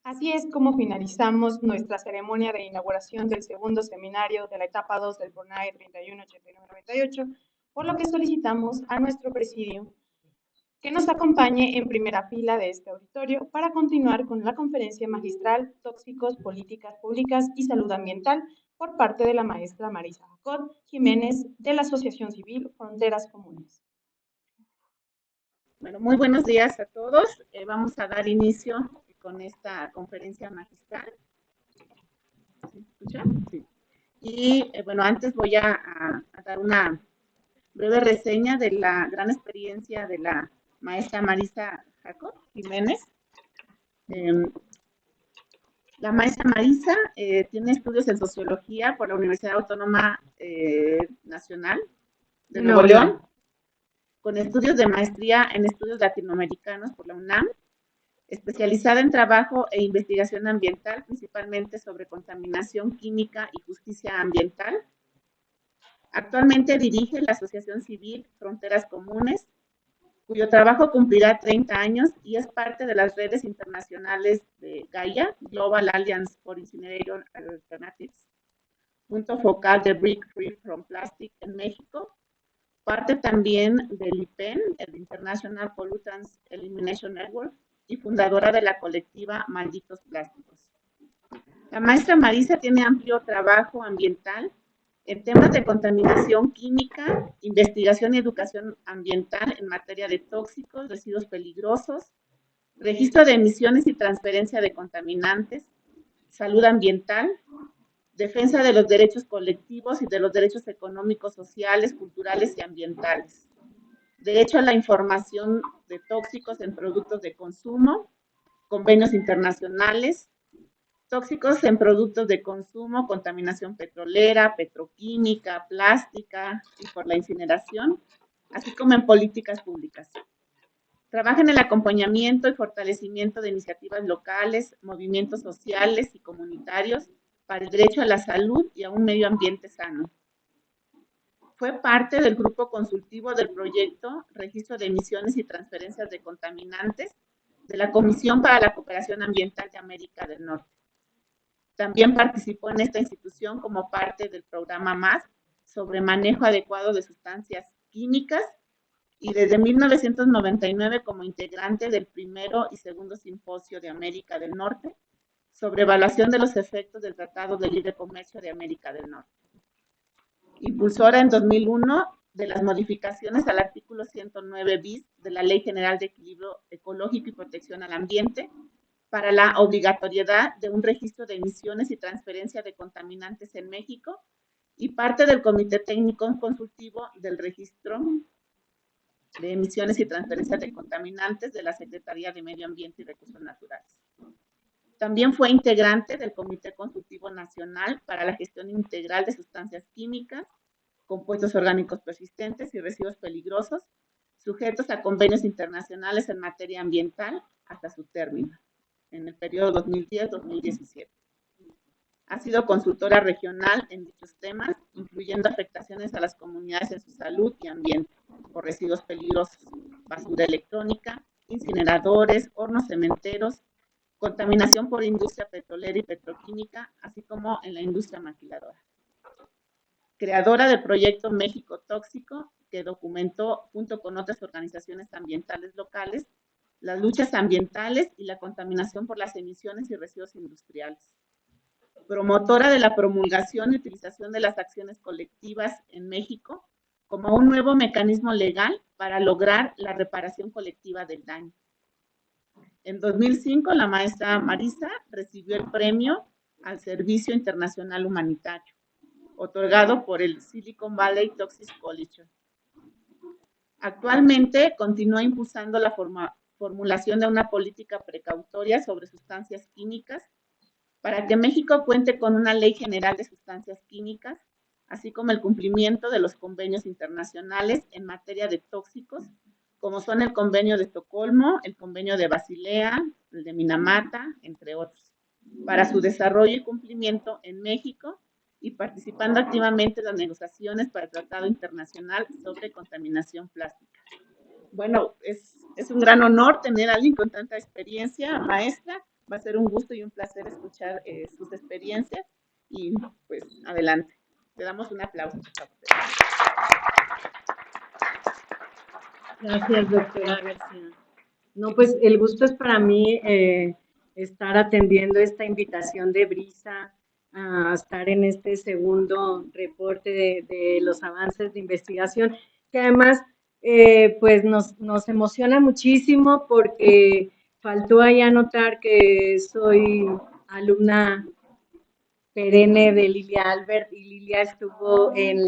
Así es como finalizamos nuestra ceremonia de inauguración del segundo seminario de la etapa 2 del PRONAE 318998, por lo que solicitamos a nuestro presidio que nos acompañe en primera fila de este auditorio para continuar con la conferencia magistral Tóxicos, Políticas Públicas y Salud Ambiental por parte de la maestra Marisa Jacot Jiménez de la Asociación Civil Fronteras Comunes. Bueno, muy buenos días a todos. Vamos a dar inicio con esta conferencia magistral. ¿Se escucha? Sí. Y bueno, antes voy a dar una breve reseña de la gran experiencia de la maestra Marisa Jacot Jiménez. La maestra Marisa tiene estudios en sociología por la Universidad Autónoma Nacional de Nuevo León, con estudios de maestría en estudios latinoamericanos por la UNAM, especializada en trabajo e investigación ambiental, principalmente sobre contaminación química y justicia ambiental. Actualmente dirige la Asociación Civil Fronteras Comunes, cuyo trabajo cumplirá 30 años y es parte de las redes internacionales de GAIA, Global Alliance for Incineration Alternatives, punto focal de Break Free from Plastic en México, parte también del IPEN, el International Pollutants Elimination Network, y fundadora de la colectiva Malditos Plásticos. La maestra Marisa tiene amplio trabajo ambiental en temas de contaminación química, investigación y educación ambiental en materia de tóxicos, residuos peligrosos, registro de emisiones y transferencia de contaminantes, salud ambiental, defensa de los derechos colectivos y de los derechos económicos, sociales, culturales y ambientales, derecho a la información de tóxicos en productos de consumo, convenios internacionales, tóxicos en productos de consumo, contaminación petrolera, petroquímica, plástica y por la incineración, así como en políticas públicas. Trabaja en el acompañamiento y fortalecimiento de iniciativas locales, movimientos sociales y comunitarios para el derecho a la salud y a un medio ambiente sano. Fue parte del grupo consultivo del proyecto Registro de Emisiones y Transferencias de Contaminantes de la Comisión para la Cooperación Ambiental de América del Norte. También participó en esta institución como parte del programa MAS sobre manejo adecuado de sustancias químicas y desde 1999 como integrante del primero y segundo simposio de América del Norte sobre evaluación de los efectos del Tratado de Libre Comercio de América del Norte. Impulsora en 2001 de las modificaciones al artículo 109 bis de la Ley General de Equilibrio Ecológico y Protección al Ambiente para la obligatoriedad de un registro de emisiones y transferencia de contaminantes en México y parte del Comité Técnico Consultivo del Registro de Emisiones y Transferencia de Contaminantes de la Secretaría de Medio Ambiente y Recursos Naturales. También fue integrante del Comité Consultivo Nacional para la Gestión Integral de Sustancias Químicas, Compuestos Orgánicos Persistentes y Residuos Peligrosos, sujetos a convenios internacionales en materia ambiental hasta su término, en el periodo 2010-2017. Ha sido consultora regional en dichos temas, incluyendo afectaciones a las comunidades en su salud y ambiente por residuos peligrosos, basura electrónica, incineradores, hornos cementeros, contaminación por industria petrolera y petroquímica, así como en la industria maquiladora. Creadora del proyecto México Tóxico, que documentó, junto con otras organizaciones ambientales locales, las luchas ambientales y la contaminación por las emisiones y residuos industriales. Promotora de la promulgación y utilización de las acciones colectivas en México como un nuevo mecanismo legal para lograr la reparación colectiva del daño. En 2005, la maestra Marisa recibió el premio al Servicio Internacional Humanitario, otorgado por el Silicon Valley Toxics Coalition. Actualmente continúa impulsando la formulación de una política precautoria sobre sustancias químicas para que México cuente con una ley general de sustancias químicas, así como el cumplimiento de los convenios internacionales en materia de tóxicos, como son el Convenio de Estocolmo, el Convenio de Basilea, el de Minamata, entre otros, para su desarrollo y cumplimiento en México y participando activamente en las negociaciones para el Tratado Internacional sobre Contaminación Plástica. Bueno, es un gran honor tener a alguien con tanta experiencia, maestra. Va a ser un gusto y un placer escuchar sus experiencias y pues adelante. Le damos un aplauso. Gracias, doctora García. No, pues el gusto es para mí estar atendiendo esta invitación de Brisa a estar en este segundo reporte de los avances de investigación, que además pues nos emociona muchísimo porque faltó ahí anotar que soy alumna perenne de Lilia Albert y Lilia estuvo en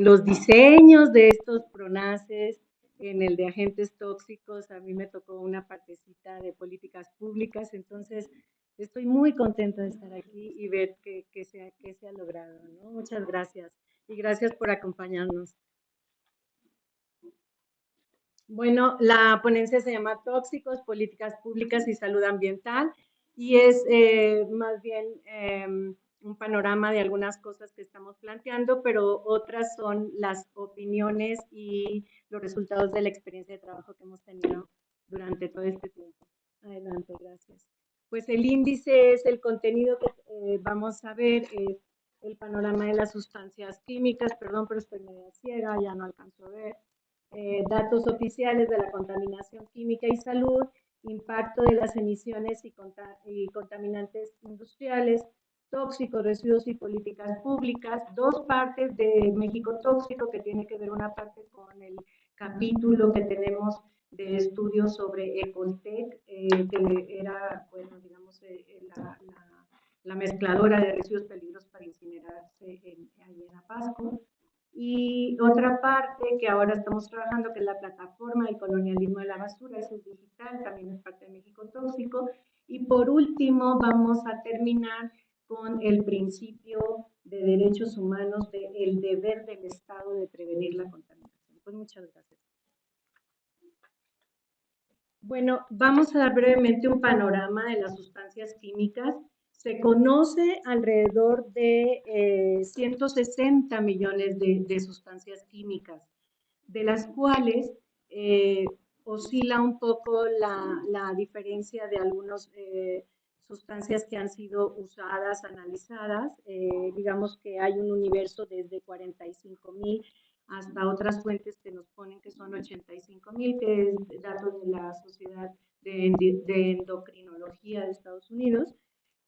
los diseños de estos pronaces, en el de agentes tóxicos. A mí me tocó una partecita de políticas públicas, entonces estoy muy contenta de estar aquí y ver que se ha logrado, ¿no? Muchas gracias y gracias por acompañarnos. Bueno, la ponencia se llama Tóxicos, Políticas Públicas y Salud Ambiental y es más bien un panorama de algunas cosas que estamos planteando, pero otras son las opiniones y los resultados de la experiencia de trabajo que hemos tenido durante todo este tiempo. Adelante, gracias. Pues el índice es el contenido que vamos a ver, es el panorama de las sustancias químicas, perdón, pero estoy medio ciega, ya no alcanzo a ver. Datos oficiales de la contaminación química y salud, impacto de las emisiones y contaminantes industriales, tóxicos, residuos y políticas públicas, dos partes de México Tóxico, que tiene que ver una parte con el capítulo que tenemos de estudios sobre Ecoltec, que era, bueno, digamos, la mezcladora de residuos peligrosos para incinerarse ahí en Apasco. Y otra parte que ahora estamos trabajando, que es la plataforma del colonialismo de la basura, eso es digital, también es parte de México Tóxico. Y por último, vamos a terminar con el principio de derechos humanos, del deber del Estado de prevenir la contaminación. Pues muchas gracias. Bueno, vamos a dar brevemente un panorama de las sustancias químicas. Se conoce alrededor de 160 millones de sustancias químicas, de las cuales oscila un poco la diferencia de algunas sustancias que han sido usadas, analizadas. Digamos que hay un universo desde 45,000 hasta otras fuentes que nos ponen que son 85,000, que es datos de la Sociedad de Endocrinología de Estados Unidos.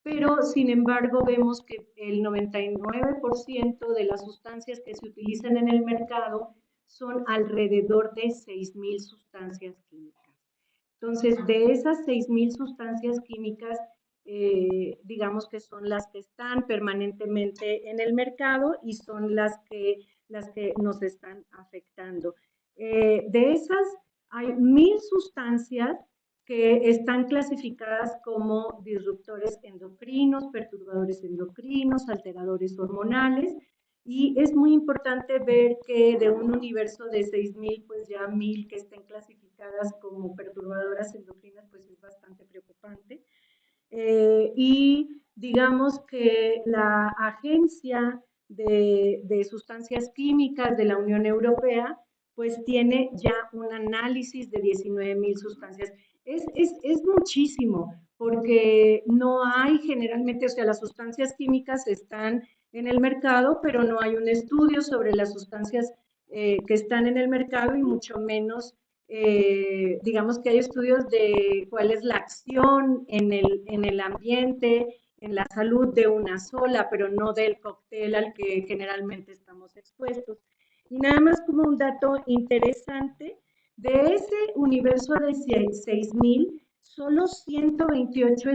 Pero, sin embargo, vemos que el 99% de las sustancias que se utilizan en el mercado son alrededor de 6,000 sustancias químicas. Entonces, de esas 6,000 sustancias químicas, digamos que son las que están permanentemente en el mercado y son las que nos están afectando. De esas, hay 1,000 sustancias que están clasificadas como disruptores endocrinos, perturbadores endocrinos, alteradores hormonales, y es muy importante ver que de un universo de 6,000, pues ya 1,000 que estén clasificadas como perturbadoras endocrinas, pues es bastante preocupante. Y digamos que la Agencia de Sustancias Químicas de la Unión Europea, pues tiene ya un análisis de 19,000 sustancias. Es muchísimo, porque no hay generalmente, o sea, las sustancias químicas están en el mercado, pero no hay un estudio sobre las sustancias que están en el mercado y mucho menos, digamos que hay estudios de cuál es la acción en el ambiente, en la salud de una sola, pero no del cóctel al que generalmente estamos expuestos. Y nada más como un dato interesante, de ese universo de 6,000, solo 128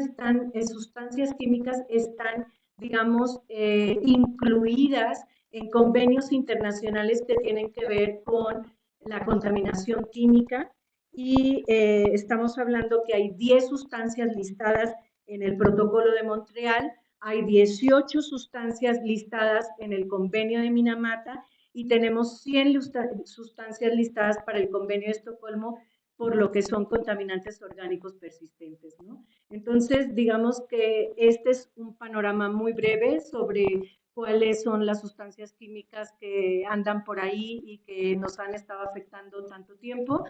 sustancias químicas están, digamos, incluidas en convenios internacionales que tienen que ver con la contaminación química, y estamos hablando que hay 10 sustancias listadas en el Protocolo de Montreal, hay 18 sustancias listadas en el Convenio de Minamata y tenemos 100 sustancias listadas para el Convenio de Estocolmo, por lo que son contaminantes orgánicos persistentes, ¿no? Entonces, digamos que este es un panorama muy breve sobre cuáles son las sustancias químicas que andan por ahí y que nos han estado afectando tanto tiempo.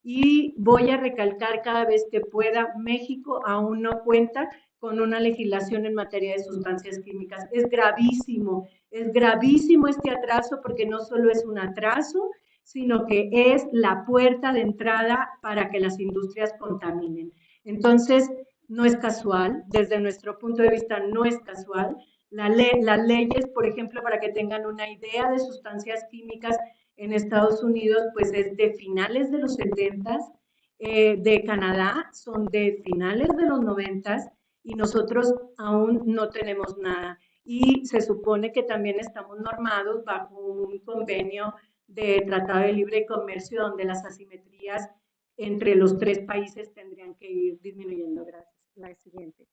Y voy a recalcar cada vez que pueda, México aún no cuenta con una legislación en materia de sustancias químicas. Es gravísimo este atraso porque no solo es un atraso, sino que es la puerta de entrada para que las industrias contaminen. Entonces, no es casual, desde nuestro punto de vista no es casual. Las leyes, por ejemplo, para que tengan una idea de sustancias químicas en Estados Unidos, pues es de finales de los 70s, de Canadá son de finales de los 90s y nosotros aún no tenemos nada. Y se supone que también estamos normados bajo un convenio de Tratado de Libre Comercio donde las asimetrías entre los tres países tendrían que ir disminuyendo. Gracias. La siguiente.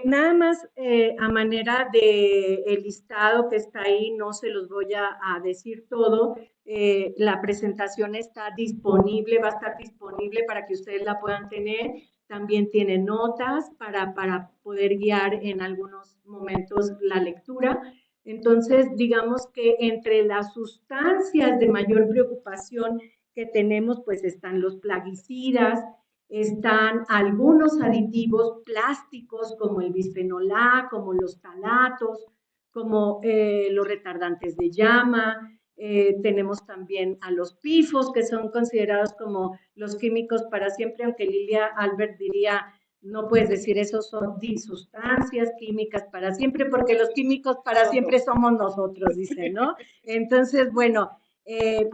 Nada más a manera de el listado que está ahí, no se los voy a decir todo. La presentación está disponible, va a estar disponible para que ustedes la puedan tener. También tiene notas para poder guiar en algunos momentos la lectura. Entonces, digamos que entre las sustancias de mayor preocupación que tenemos, pues están los plaguicidas, están algunos aditivos plásticos como el bisfenol A, como los talatos, como los retardantes de llama. Tenemos también a los PIFOS, que son considerados como los químicos para siempre, aunque Lilia Albert diría, no puedes decir eso, son sustancias químicas para siempre, porque los químicos para siempre somos nosotros, dice, ¿no? Entonces, bueno,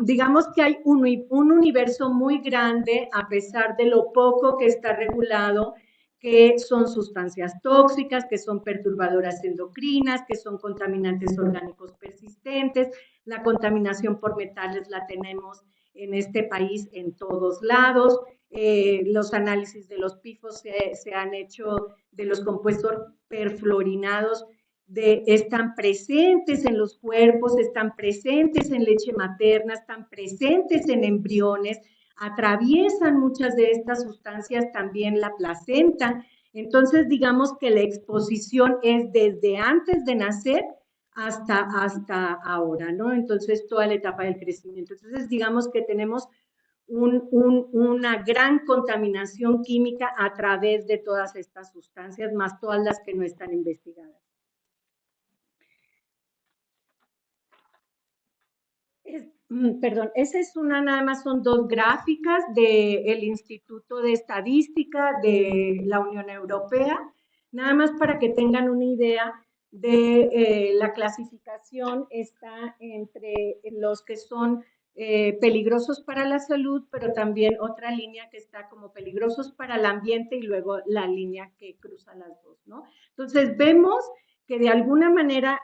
digamos que hay un universo muy grande, a pesar de lo poco que está regulado, que son sustancias tóxicas, que son perturbadoras endocrinas, que son contaminantes orgánicos persistentes. La contaminación por metales la tenemos en este país en todos lados. Los análisis de los PIFOS se han hecho de los compuestos perfluorinados, están presentes en los cuerpos, están presentes en leche materna, están presentes en embriones, atraviesan muchas de estas sustancias también la placenta. Entonces, digamos que la exposición es desde antes de nacer hasta ahora, ¿no? Entonces, toda la etapa del crecimiento. Entonces, digamos que tenemos una gran contaminación química a través de todas estas sustancias, más todas las que no están investigadas. Perdón, esa es nada más son dos gráficas del Instituto de Estadística de la Unión Europea, nada más para que tengan una idea de la clasificación. Está entre los que son peligrosos para la salud, pero también otra línea que está como peligrosos para el ambiente y luego la línea que cruza las dos, ¿no? Entonces vemos que de alguna manera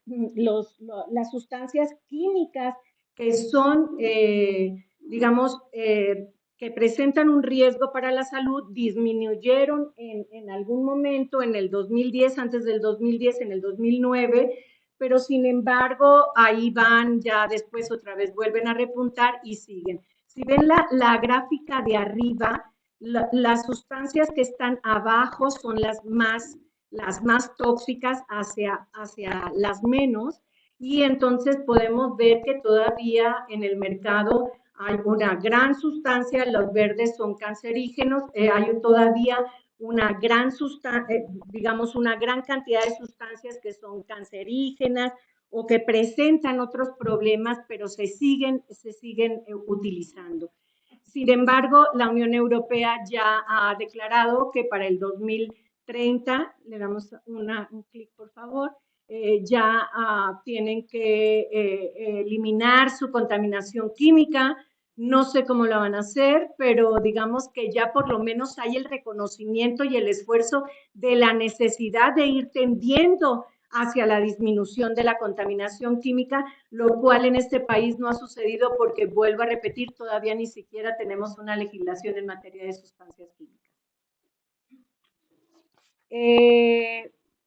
las sustancias químicas que son, digamos, que presentan un riesgo para la salud, disminuyeron en algún momento, en el 2010, antes del 2010, en el 2009, pero sin embargo, ahí van, ya después otra vez vuelven a repuntar y siguen. Si ven la gráfica de arriba, las sustancias que están abajo son las más tóxicas hacia las menos, y entonces podemos ver que todavía en el mercado hay una gran sustancia, los verdes son cancerígenos, hay todavía una gran digamos, una gran cantidad de sustancias que son cancerígenas o que presentan otros problemas, pero se siguen utilizando. Sin embargo, la Unión Europea ya ha declarado que para el 2030, le damos un clic por favor, ya tienen que eliminar su contaminación química. No sé cómo lo van a hacer, pero digamos que ya por lo menos hay el reconocimiento y el esfuerzo de la necesidad de ir tendiendo hacia la disminución de la contaminación química, lo cual en este país no ha sucedido porque, vuelvo a repetir, todavía ni siquiera tenemos una legislación en materia de sustancias químicas.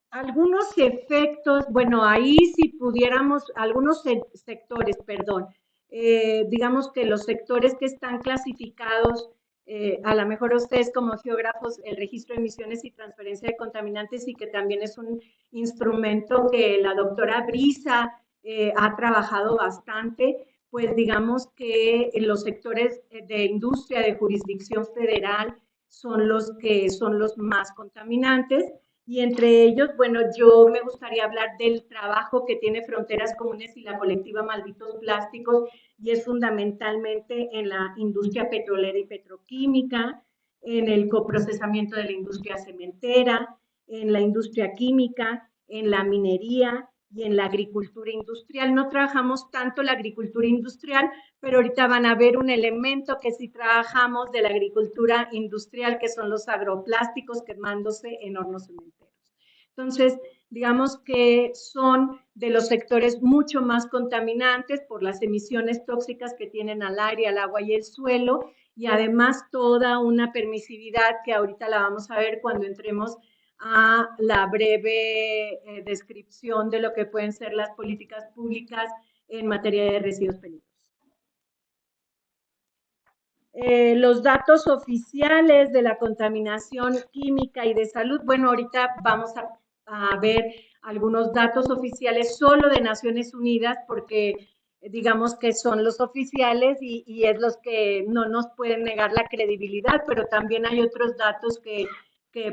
Algunos efectos, bueno, ahí si pudiéramos, algunos sectores, perdón, digamos que los sectores que están clasificados, a lo mejor ustedes como geógrafos, el registro de emisiones y transferencia de contaminantes, y que también es un instrumento que la doctora Brisa ha trabajado bastante, pues digamos que los sectores de industria de jurisdicción federal son los que son los más contaminantes. Y entre ellos, bueno, yo me gustaría hablar del trabajo que tiene Fronteras Comunes y la colectiva Malditos Plásticos, y es fundamentalmente en la industria petrolera y petroquímica, en el coprocesamiento de la industria cementera, en la industria química, en la minería y en la agricultura industrial. No trabajamos tanto la agricultura industrial, pero ahorita van a ver un elemento que sí trabajamos de la agricultura industrial, que son los agroplásticos quemándose en hornos cementeros. Entonces, digamos que son de los sectores mucho más contaminantes por las emisiones tóxicas que tienen al aire, al agua y el suelo, y además toda una permisividad que ahorita la vamos a ver cuando entremos a la breve descripción de lo que pueden ser las políticas públicas en materia de residuos peligrosos. Los datos oficiales de la contaminación química y de salud, bueno, ahorita vamos a ver algunos datos oficiales solo de Naciones Unidas, porque digamos que son los oficiales y es los que no nos pueden negar la credibilidad, pero también hay otros datos que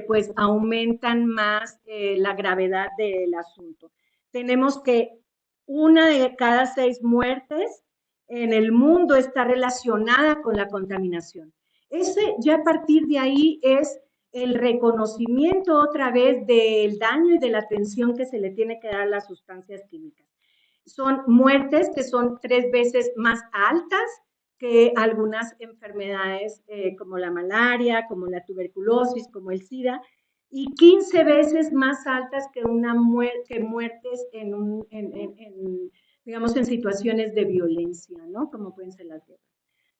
pues aumentan más la gravedad del asunto. Tenemos que 1 de cada 6 muertes en el mundo está relacionada con la contaminación. Ese, ya a partir de ahí es el reconocimiento otra vez del daño y de la atención que se le tiene que dar a las sustancias químicas. Son muertes que son 3 veces más altas que algunas enfermedades como la malaria, como la tuberculosis, como el SIDA, y 15 veces más altas que muertes digamos, en situaciones de violencia, ¿no? Como pueden ser las guerras.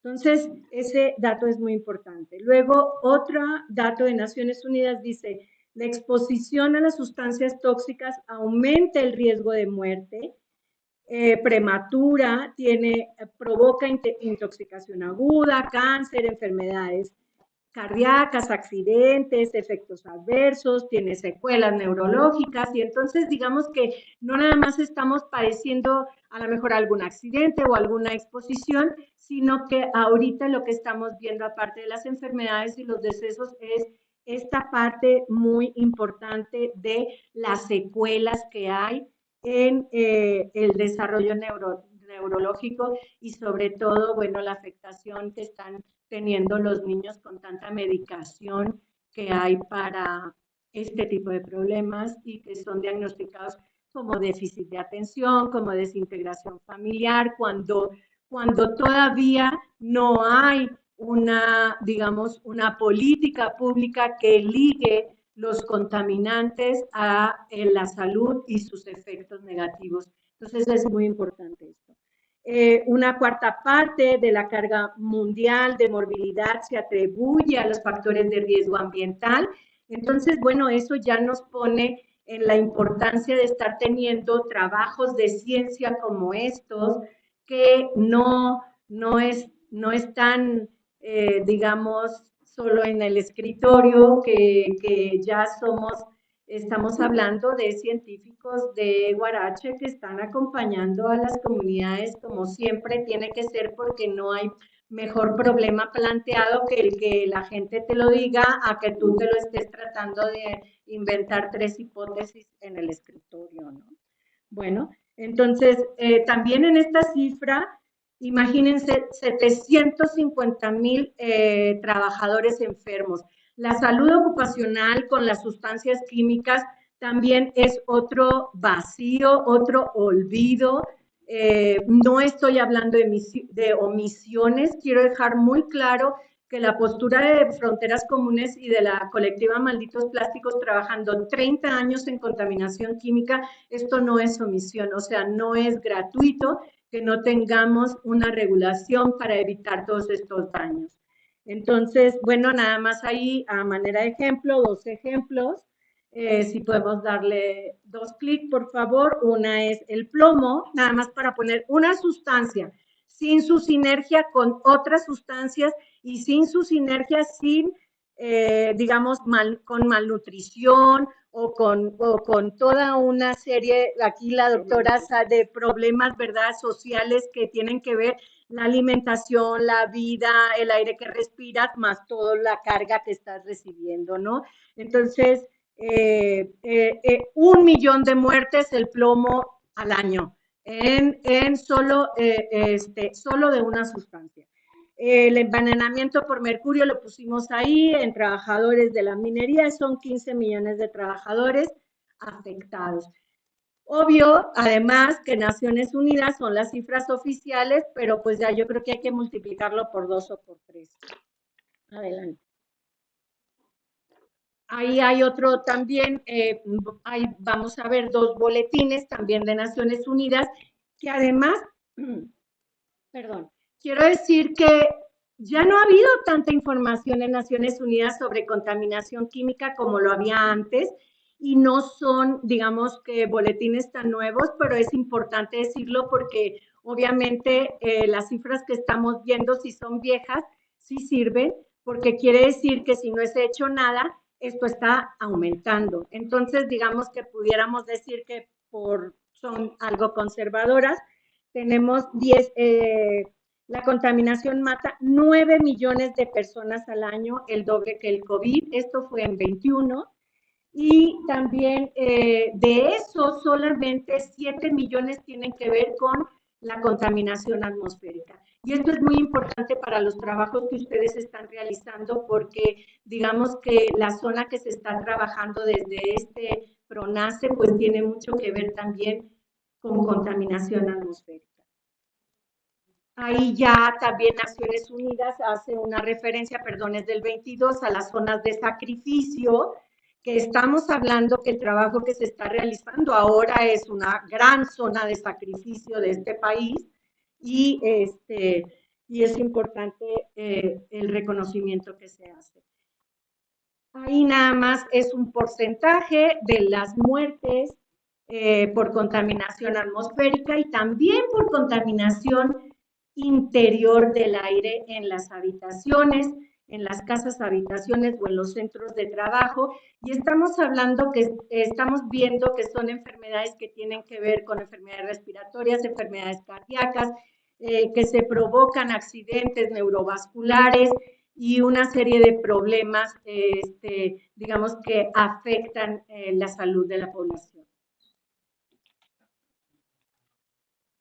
Entonces, ese dato es muy importante. Luego, otro dato de Naciones Unidas dice, la exposición a las sustancias tóxicas aumenta el riesgo de muerte prematura, provoca intoxicación aguda, cáncer, enfermedades cardíacas, accidentes, efectos adversos, tiene secuelas neurológicas, y entonces digamos que no nada más estamos padeciendo a lo mejor algún accidente o alguna exposición, sino que ahorita lo que estamos viendo, aparte de las enfermedades y los decesos, es esta parte muy importante de las secuelas que hay en el desarrollo neurológico y sobre todo, bueno, la afectación que están teniendo los niños con tanta medicación que hay para este tipo de problemas y que son diagnosticados como déficit de atención, como desintegración familiar, cuando todavía no hay digamos, una política pública que ligue los contaminantes a la salud y sus efectos negativos. Entonces es muy importante esto. Una cuarta parte de la carga mundial de morbilidad se atribuye a los factores de riesgo ambiental. Entonces, bueno, eso ya nos pone en la importancia de estar teniendo trabajos de ciencia como estos, que no están, digamos, solo en el escritorio, que ya estamos hablando de científicos de Huarache que están acompañando a las comunidades como siempre tiene que ser, porque no hay mejor problema planteado que el que la gente te lo diga a que tú te lo estés tratando de inventar 3 hipótesis en el escritorio, ¿no? Bueno, entonces también en esta cifra, imagínense 750,000 trabajadores enfermos. La salud ocupacional con las sustancias químicas también es otro vacío, otro olvido. No estoy hablando de omisiones, quiero dejar muy claro que la postura de Fronteras Comunes y de la colectiva Malditos Plásticos, trabajando 30 años en contaminación química, esto no es omisión, o sea, no es gratuito que no tengamos una regulación para evitar todos estos daños. Entonces, bueno, nada más ahí a manera de ejemplo, 2 ejemplos. Si podemos darle 2 clics, por favor. Una es el plomo, nada más para poner una sustancia sin su sinergia con otras sustancias y sin su sinergia, sin digamos, con malnutrición o con toda una serie, aquí la doctora, de problemas, ¿verdad?, sociales que tienen que ver la alimentación, la vida, el aire que respiras, más toda la carga que estás recibiendo, ¿no? Entonces, 1 millón de muertes el plomo al año en solo, solo de una sustancia. El envenenamiento por mercurio lo pusimos ahí en trabajadores de la minería, son 15 millones de trabajadores afectados. Obvio, además, que Naciones Unidas son las cifras oficiales, pero pues ya yo creo que hay que multiplicarlo por 2 o por 3. Adelante. Ahí hay otro también, vamos a ver 2 boletines también de Naciones Unidas, que además, perdón, quiero decir que ya no ha habido tanta información en Naciones Unidas sobre contaminación química como lo había antes, y no son, digamos, que boletines tan nuevos, pero es importante decirlo porque obviamente las cifras que estamos viendo, si son viejas, sí sirven, porque quiere decir que si no es hecho nada, esto está aumentando. Entonces, digamos que pudiéramos decir que son algo conservadoras. Tenemos 10, la contaminación mata 9 millones de personas al año, el doble que el COVID. Esto fue en 21. Y también de eso solamente 7 millones tienen que ver con la contaminación atmosférica. Y esto es muy importante para los trabajos que ustedes están realizando porque digamos que la zona que se está trabajando desde este PRONACE pues tiene mucho que ver también con contaminación atmosférica. Ahí ya también Naciones Unidas hace una referencia, perdón, es del 22, a las zonas de sacrificio, que estamos hablando que el trabajo que se está realizando ahora es una gran zona de sacrificio de este país y es importante el reconocimiento que se hace. Ahí nada más es un porcentaje de las muertes por contaminación atmosférica y también por contaminación interior del aire en las habitaciones, en las casas habitaciones o en los centros de trabajo, y estamos viendo que son enfermedades que tienen que ver con enfermedades respiratorias, enfermedades cardíacas, que se provocan accidentes neurovasculares y una serie de problemas, digamos, que afectan la salud de la población.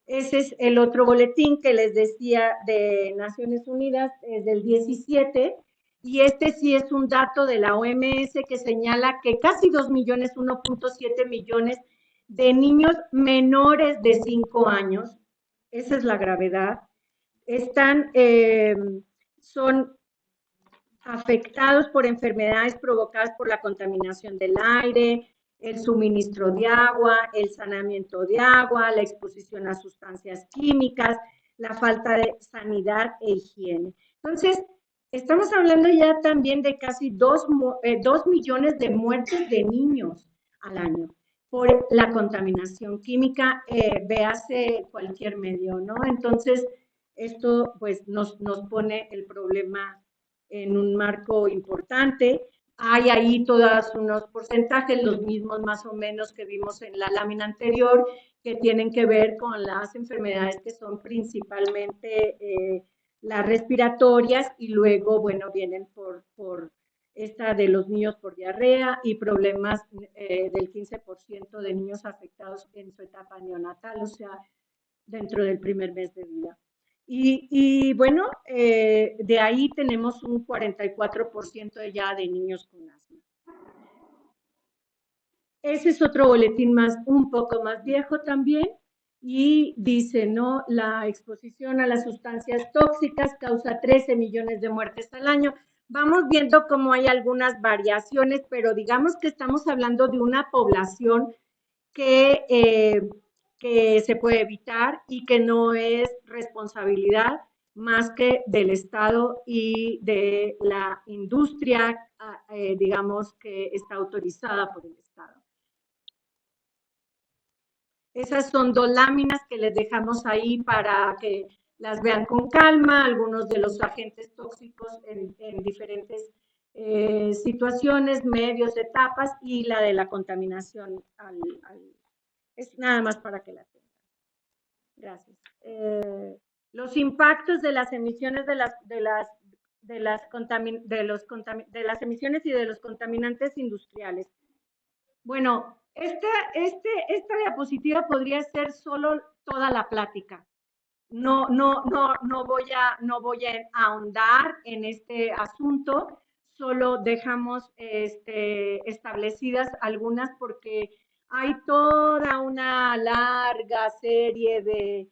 Ese es el otro boletín que les decía de Naciones Unidas, es del 17, y este sí es un dato de la OMS que señala que casi 2 millones, 1.7 millones de niños menores de 5 años, esa es la gravedad, son afectados por enfermedades provocadas por la contaminación del aire, el suministro de agua, el saneamiento de agua, la exposición a sustancias químicas, la falta de sanidad e higiene. Entonces, estamos hablando ya también de casi 2 millones de muertes de niños al año por la contaminación química, véase cualquier medio, ¿no? Entonces, esto pues nos pone el problema en un marco importante. Hay ahí todos unos porcentajes, los mismos más o menos que vimos en la lámina anterior, que tienen que ver con las enfermedades que son principalmente las respiratorias y luego, bueno, vienen por esta de los niños por diarrea y problemas del 15% de niños afectados en su etapa neonatal, o sea, dentro del primer mes de vida. Y bueno, de ahí tenemos un 44% ya de niños con asma. Ese es otro boletín un poco más viejo también, y dice, ¿no? La exposición a las sustancias tóxicas causa 13 millones de muertes al año. Vamos viendo cómo hay algunas variaciones, pero digamos que estamos hablando de una población que se puede evitar y que no es responsabilidad más que del Estado y de la industria, digamos, que está autorizada por el Estado. Esas son 2 láminas que les dejamos ahí para que las vean con calma, algunos de los agentes tóxicos en diferentes situaciones, medios, etapas y la de la contaminación es nada más para que la tengan. Gracias. Los impactos de las emisiones de las emisiones y de los contaminantes industriales. Bueno, esta diapositiva podría ser solo toda la plática. No voy a ahondar en este asunto, solo dejamos establecidas algunas porque hay toda una larga serie de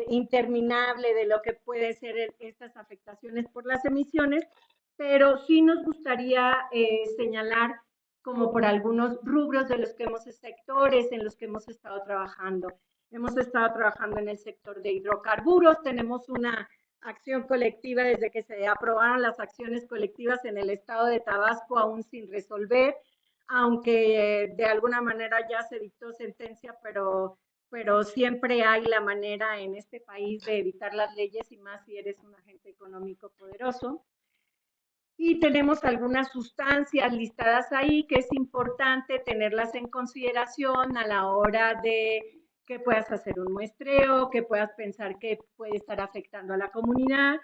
interminable de lo que puede ser estas afectaciones por las emisiones, pero sí nos gustaría señalar como por algunos rubros de los que sectores en los que hemos estado trabajando. Hemos estado trabajando en el sector de hidrocarburos, tenemos una acción colectiva desde que se aprobaron las acciones colectivas en el estado de Tabasco, aún sin resolver, aunque de alguna manera ya se dictó sentencia, pero siempre hay la manera en este país de evitar las leyes y más si eres un agente económico poderoso. Y tenemos algunas sustancias listadas ahí que es importante tenerlas en consideración a la hora de que puedas hacer un muestreo, que puedas pensar que puede estar afectando a la comunidad.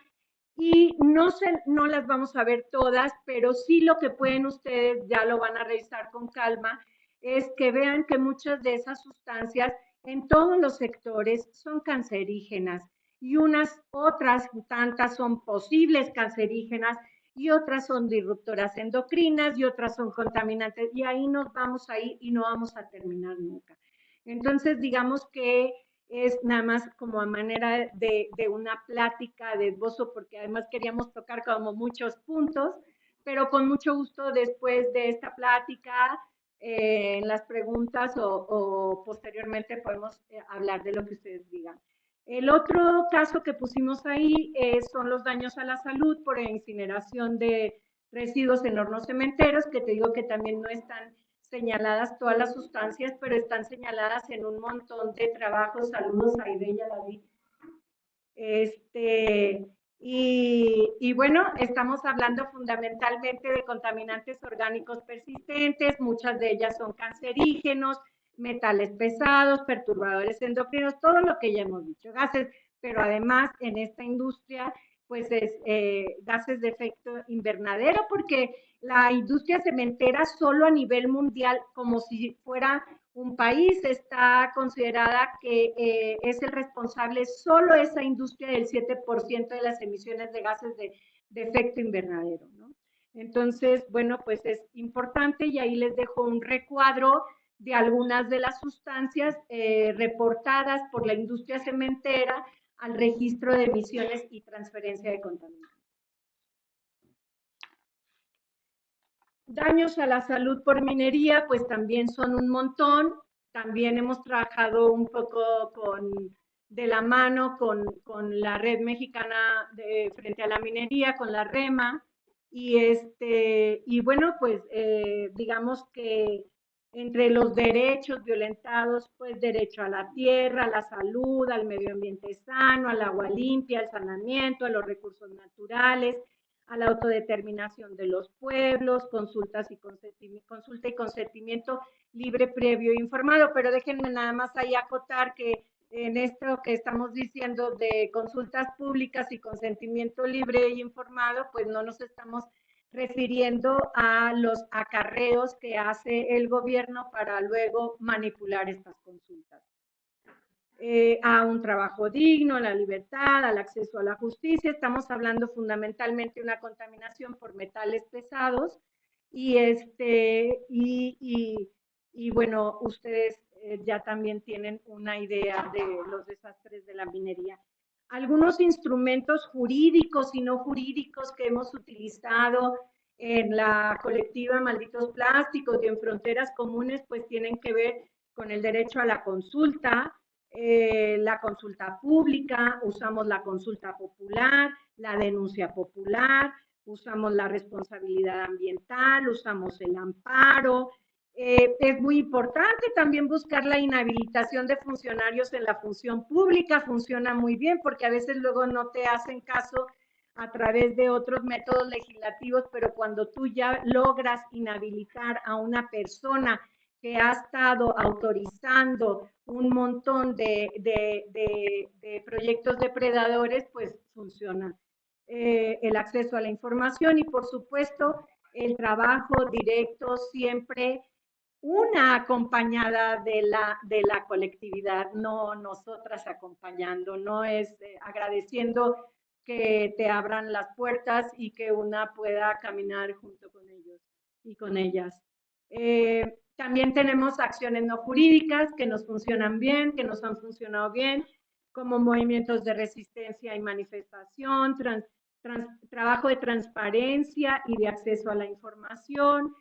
Y no las vamos a ver todas, pero sí lo que pueden ustedes, ya lo van a revisar con calma, es que vean que muchas de esas sustancias en todos los sectores son cancerígenas y unas otras tantas son posibles cancerígenas y otras son disruptoras endocrinas y otras son contaminantes y ahí nos vamos a ir y no vamos a terminar nunca. Entonces, digamos que es nada más como a manera de una plática de esbozo, porque además queríamos tocar como muchos puntos, pero con mucho gusto después de esta plática, en las preguntas o posteriormente podemos hablar de lo que ustedes digan. El otro caso que pusimos ahí son los daños a la salud por incineración de residuos en hornos cementeros, que te digo que también no están señaladas todas las sustancias, pero están señaladas en un montón de trabajos. Saludos a Ideya David. Y bueno, estamos hablando fundamentalmente de contaminantes orgánicos persistentes, muchas de ellas son cancerígenos, metales pesados, perturbadores endocrinos, todo lo que ya hemos dicho, gases, pero además en esta industria pues es gases de efecto invernadero, porque la industria cementera solo a nivel mundial, como si fuera un país, está considerada que es el responsable solo esa industria del 7% de las emisiones de gases de efecto invernadero, ¿no? Entonces, bueno, pues es importante y ahí les dejo un recuadro de algunas de las sustancias reportadas por la industria cementera al registro de emisiones y transferencia de contaminantes. Daños a la salud por minería, pues también son un montón. También hemos trabajado un poco de la mano con la Red Mexicana frente a la minería, con la REMA. Y bueno, pues digamos que entre los derechos violentados, pues derecho a la tierra, a la salud, al medio ambiente sano, al agua limpia, al saneamiento, a los recursos naturales, a la autodeterminación de los pueblos, consulta y consentimiento libre, previo e informado. Pero déjenme nada más ahí acotar que en esto que estamos diciendo de consultas públicas y consentimiento libre e informado, pues no nos estamos refiriendo a los acarreos que hace el gobierno para luego manipular estas consultas. A un trabajo digno, a la libertad, al acceso a la justicia. Estamos hablando fundamentalmente de una contaminación por metales pesados y bueno, ustedes ya también tienen una idea de los desastres de la minería. Algunos instrumentos jurídicos y no jurídicos que hemos utilizado en la colectiva Malditos Plásticos y en Fronteras Comunes, pues tienen que ver con el derecho a la consulta pública, usamos la consulta popular, la denuncia popular, usamos la responsabilidad ambiental, usamos el amparo. Es muy importante también buscar la inhabilitación de funcionarios en la función pública, funciona muy bien porque a veces luego no te hacen caso a través de otros métodos legislativos, pero cuando tú ya logras inhabilitar a una persona que ha estado autorizando un montón de proyectos depredadores, pues funciona. El acceso a la información y, por supuesto, el trabajo directo siempre una acompañada de la colectividad, no nosotras acompañando, no es agradeciendo que te abran las puertas y que una pueda caminar junto con ellos y con ellas. También tenemos acciones no jurídicas que nos funcionan bien, que nos han funcionado bien, como movimientos de resistencia y manifestación, trabajo de transparencia y de acceso a la información,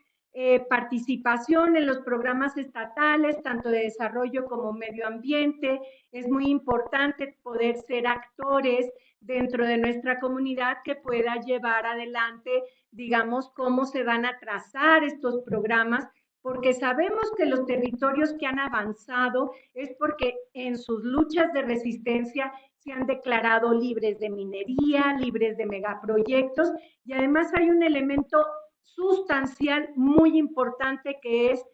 participación en los programas estatales, tanto de desarrollo como medio ambiente. Es muy importante poder ser actores dentro de nuestra comunidad que pueda llevar adelante, digamos, cómo se van a trazar estos programas, porque sabemos que los territorios que han avanzado es porque en sus luchas de resistencia se han declarado libres de minería, libres de megaproyectos, y además hay un elemento sustancial muy importante que es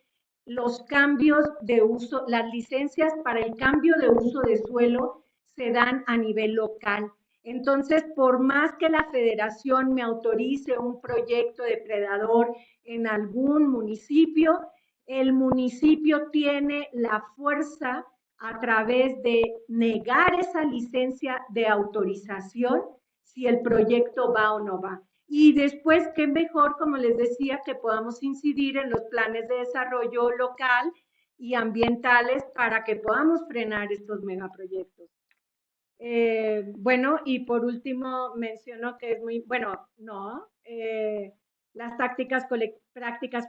los cambios de uso, las licencias para el cambio de uso de suelo se dan a nivel local. Entonces, por más que la federación me autorice un proyecto depredador en algún municipio, el municipio tiene la fuerza a través de negar esa licencia de autorización si el proyecto va o no va. Y después, qué mejor, como les decía, que podamos incidir en los planes de desarrollo local y ambientales para que podamos frenar estos megaproyectos. Bueno, y por último menciono que es muy, bueno, no, las prácticas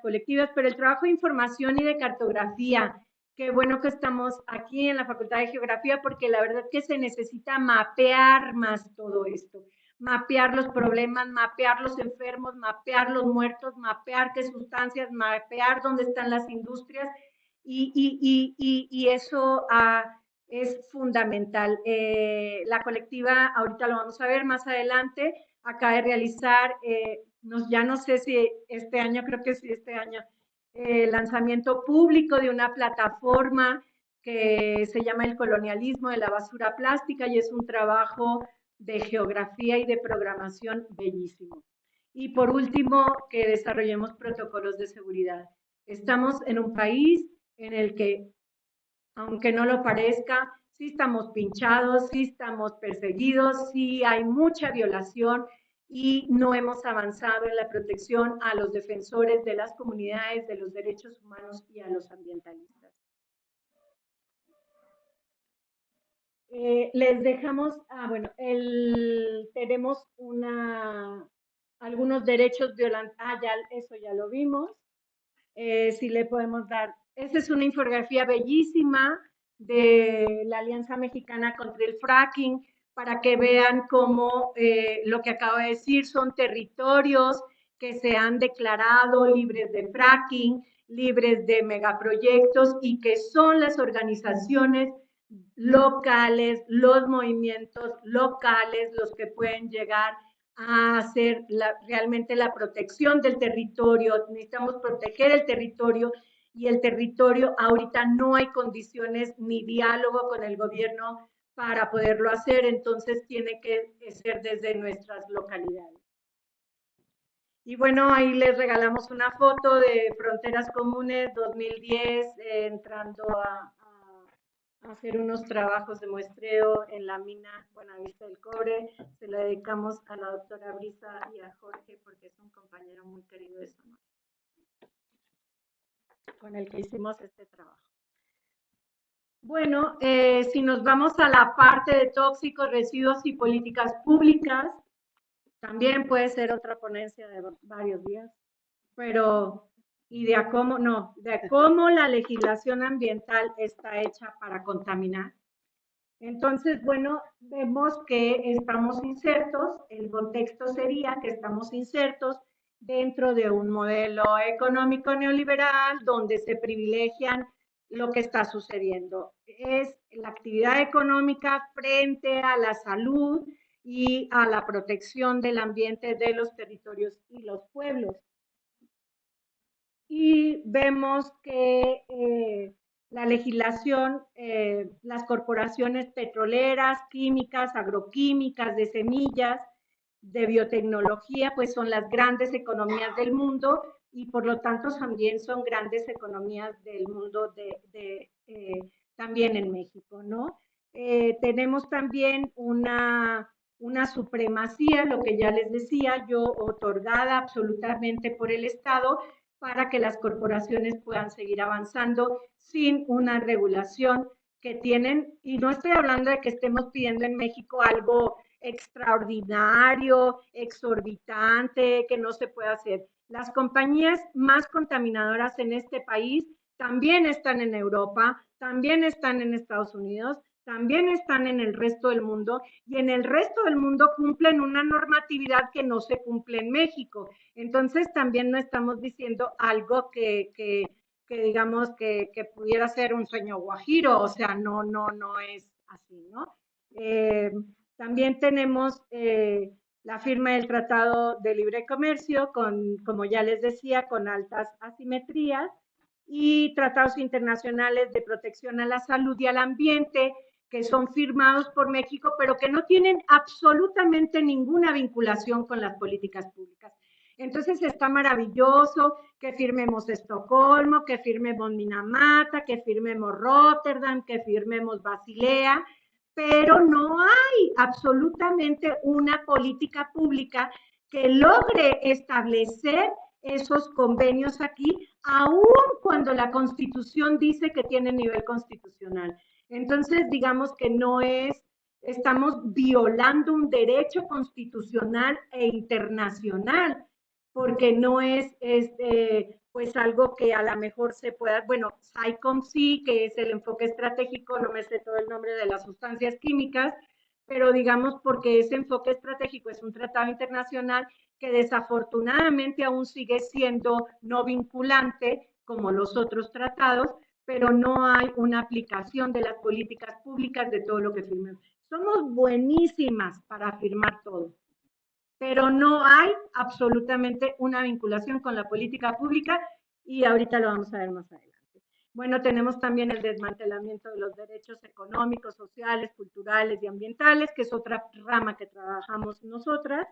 colectivas, pero el trabajo de información y de cartografía. Qué bueno que estamos aquí en la Facultad de Geografía porque la verdad que se necesita mapear más todo esto, mapear los problemas, mapear los enfermos, mapear los muertos, mapear qué sustancias, mapear dónde están las industrias y eso es fundamental. La colectiva, ahorita lo vamos a ver más adelante, acaba de realizar, ya no sé si este año, creo que sí este año, lanzamiento público de una plataforma que se llama El colonialismo de la basura plástica y es un trabajo de geografía y de programación bellísimo. Y por último, que desarrollemos protocolos de seguridad. Estamos en un país en el que, aunque no lo parezca, sí estamos pinchados, sí estamos perseguidos, sí hay mucha violación y no hemos avanzado en la protección a los defensores de las comunidades, de los derechos humanos y a los ambientalistas. Les dejamos, bueno, tenemos algunos derechos violentos, eso ya lo vimos. Si le podemos dar, esta es una infografía bellísima de la Alianza Mexicana contra el Fracking, para que vean cómo lo que acabo de decir son territorios que se han declarado libres de fracking, libres de megaproyectos y que son las organizaciones locales, los movimientos locales los que pueden llegar a hacer realmente la protección del territorio. Necesitamos proteger el territorio y el territorio ahorita no hay condiciones ni diálogo con el gobierno para poderlo hacer, entonces tiene que ser desde nuestras localidades. Y bueno, ahí les regalamos una foto de Fronteras Comunes 2010, entrando a hacer unos trabajos de muestreo en la mina Buenavista del Cobre. Se lo dedicamos a la doctora Brisa y a Jorge porque es un compañero muy querido de Sonora, con el que hicimos este trabajo. Bueno, si nos vamos a la parte de tóxicos, residuos y políticas públicas, también puede ser otra ponencia de varios días, pero y de cómo la legislación ambiental está hecha para contaminar. Entonces, bueno, vemos que estamos insertos, el contexto sería que estamos insertos dentro de un modelo económico neoliberal donde se privilegian lo que está sucediendo. Es la actividad económica frente a la salud y a la protección del ambiente de los territorios y los pueblos. Y vemos que la legislación, las corporaciones petroleras, químicas, agroquímicas, de semillas, de biotecnología, pues son las grandes economías del mundo y por lo tanto también son grandes economías del mundo también en México, ¿no? Tenemos también una supremacía, lo que ya les decía yo, otorgada absolutamente por el Estado para que las corporaciones puedan seguir avanzando sin una regulación que tienen, y no estoy hablando de que estemos pidiendo en México algo extraordinario, exorbitante, que no se puede hacer. Las compañías más contaminadoras en este país también están en Europa, también están en Estados Unidos, también están en el resto del mundo y en el resto del mundo cumplen una normatividad que no se cumple en México. Entonces también no estamos diciendo algo que digamos que pudiera ser un sueño guajiro, o sea, no es así, ¿no? También tenemos la firma del Tratado de Libre Comercio, como ya les decía, con altas asimetrías, y tratados internacionales de protección a la salud y al ambiente, que son firmados por México, pero que no tienen absolutamente ninguna vinculación con las políticas públicas. Entonces está maravilloso que firmemos Estocolmo, que firmemos Minamata, que firmemos Rotterdam, que firmemos Basilea, pero no hay absolutamente una política pública que logre establecer esos convenios aquí, aun cuando la Constitución dice que tiene nivel constitucional. Entonces, digamos que no es, estamos violando un derecho constitucional e internacional, porque no es pues algo que a lo mejor se pueda, bueno, SAICOM sí, que es el enfoque estratégico, no me sé todo el nombre de las sustancias químicas, pero digamos porque ese enfoque estratégico es un tratado internacional que desafortunadamente aún sigue siendo no vinculante como los otros tratados, pero no hay una aplicación de las políticas públicas de todo lo que firmamos. Somos buenísimas para firmar todo, pero no hay absolutamente una vinculación con la política pública y ahorita lo vamos a ver más adelante. Bueno, tenemos también el desmantelamiento de los derechos económicos, sociales, culturales y ambientales, que es otra rama que trabajamos nosotras,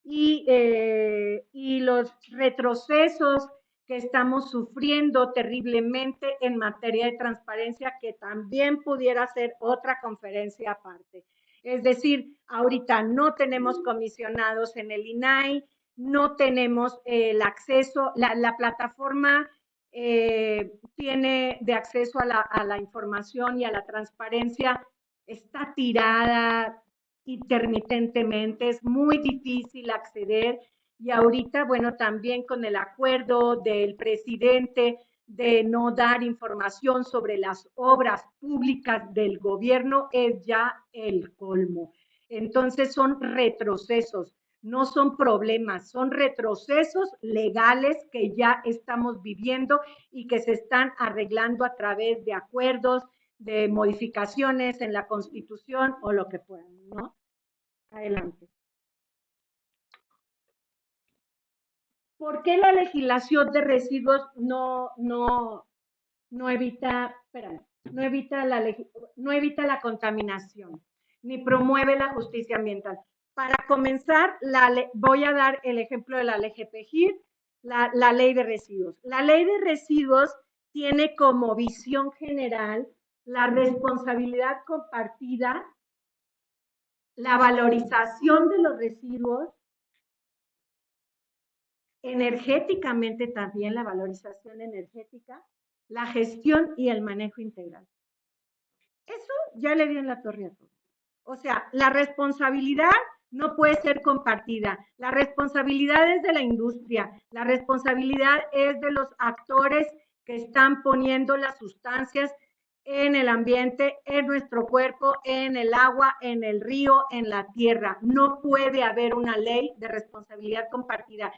y los retrocesos que estamos sufriendo terriblemente en materia de transparencia, que también pudiera ser otra conferencia aparte. Es decir, ahorita no tenemos comisionados en el INAI, no tenemos el acceso, la plataforma tiene de acceso a la información y a la transparencia, está tirada intermitentemente, es muy difícil acceder y ahorita, bueno, también con el acuerdo del presidente de no dar información sobre las obras públicas del gobierno es ya el colmo. Entonces son retrocesos, no son problemas, son retrocesos legales que ya estamos viviendo y que se están arreglando a través de acuerdos, de modificaciones en la Constitución o lo que puedan, ¿no? Adelante. ¿Por qué la legislación de residuos no evita, no evita la contaminación, ni promueve la justicia ambiental? Para comenzar, voy a dar el ejemplo de la LGPGIR, la ley de residuos. La ley de residuos tiene como visión general la responsabilidad compartida, la valorización de los residuos, energéticamente también la valorización energética, la gestión y el manejo integral. Eso ya le dio en la torre a todo. O sea, la responsabilidad no puede ser compartida. La responsabilidad es de la industria, la responsabilidad es de los actores que están poniendo las sustancias en el ambiente, en nuestro cuerpo, en el agua, en el río, en la tierra. No puede haber una ley de responsabilidad compartida.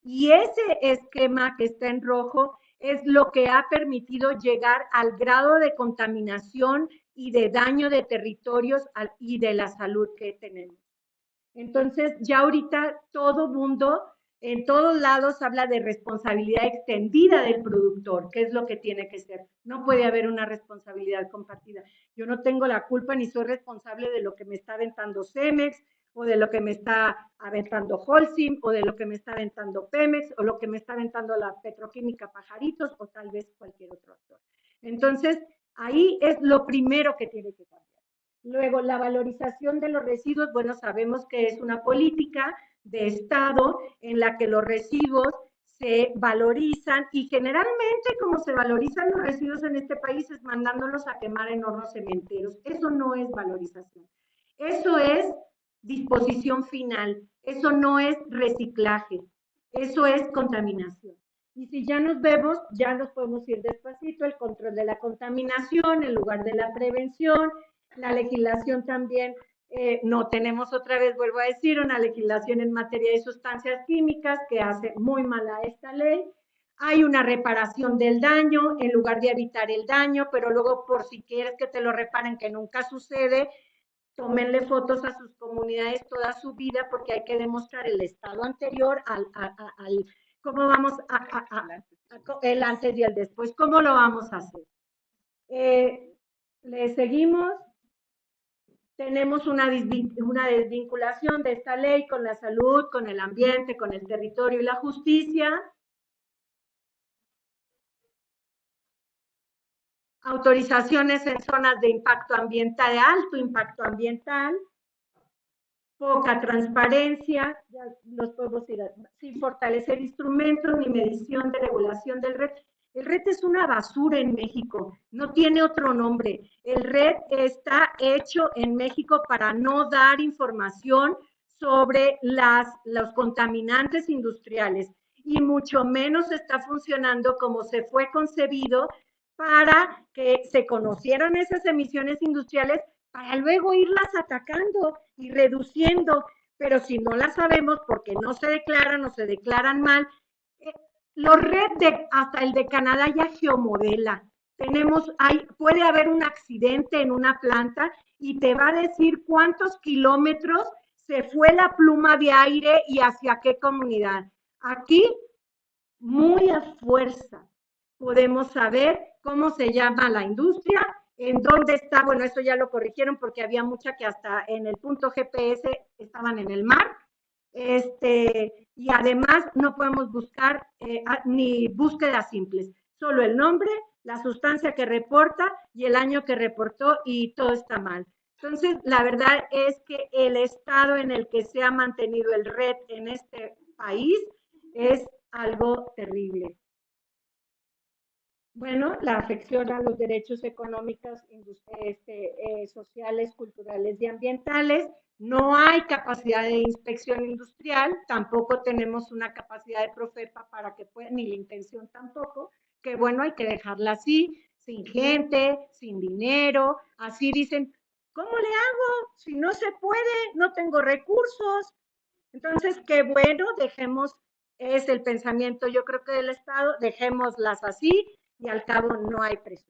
Y ese esquema que está en rojo es lo que ha permitido llegar al grado de contaminación y de daño de territorios y de la salud que tenemos. Entonces, ya ahorita todo mundo, en todos lados, habla de responsabilidad extendida del productor, que es lo que tiene que ser. No puede haber una responsabilidad compartida. Yo no tengo la culpa ni soy responsable de lo que me está aventando Cemex, o de lo que me está aventando Holcim, o de lo que me está aventando Pemex, o lo que me está aventando la petroquímica Pajaritos, o tal vez cualquier otro actor. Entonces, ahí es lo primero que tiene que cambiar. Luego, la valorización de los residuos, bueno, sabemos que es una política de Estado en la que los residuos se valorizan y generalmente como se valorizan los residuos en este país es mandándolos a quemar en hornos cementeros. Eso no es valorización. Eso es disposición final. Eso no es reciclaje. Eso es contaminación. Y si ya nos vemos, ya nos podemos ir despacito, el control de la contaminación en lugar de la prevención, la legislación también, no tenemos otra vez, vuelvo a decir, una legislación en materia de sustancias químicas que hace muy mala esta ley. Hay una reparación del daño en lugar de evitar el daño, pero luego por si quieres que te lo reparen, que nunca sucede, tómenle fotos a sus comunidades toda su vida porque hay que demostrar el estado anterior al cómo vamos el antes y el después, cómo lo vamos a hacer. Le seguimos. Tenemos una desvinculación de esta ley con la salud, con el ambiente, con el territorio y la justicia. Autorizaciones en zonas de impacto ambiental, de alto impacto ambiental. Poca transparencia, ya los podemos ir sin fortalecer instrumentos ni medición de regulación del red. El RED es una basura en México, no tiene otro nombre. El RED está hecho en México para no dar información sobre los contaminantes industriales y mucho menos está funcionando como se fue concebido para que se conocieran esas emisiones industriales para luego irlas atacando y reduciendo. Pero si no las sabemos porque no se declaran o se declaran mal, los RED hasta el de Canadá ya geomodela. Puede haber un accidente en una planta y te va a decir cuántos kilómetros se fue la pluma de aire y hacia qué comunidad. Aquí, muy a fuerza, podemos saber cómo se llama la industria, en dónde está, bueno, eso ya lo corrigieron porque había mucha que hasta en el punto GPS estaban en el mar, y además no podemos buscar ni búsquedas simples, solo el nombre, la sustancia que reporta y el año que reportó y todo está mal. Entonces, la verdad es que el estado en el que se ha mantenido el RED en este país es algo terrible. Bueno, la afección a los derechos económicos, sociales, culturales y ambientales. No hay capacidad de inspección industrial, tampoco tenemos una capacidad de Profepa para que pueda, ni la intención tampoco, que bueno, hay que dejarla así, sin gente, sin dinero, así dicen, ¿cómo le hago? Si no se puede, no tengo recursos. Entonces, qué bueno, dejemos, es el pensamiento yo creo que del Estado, dejémoslas así y al cabo no hay presupuesto.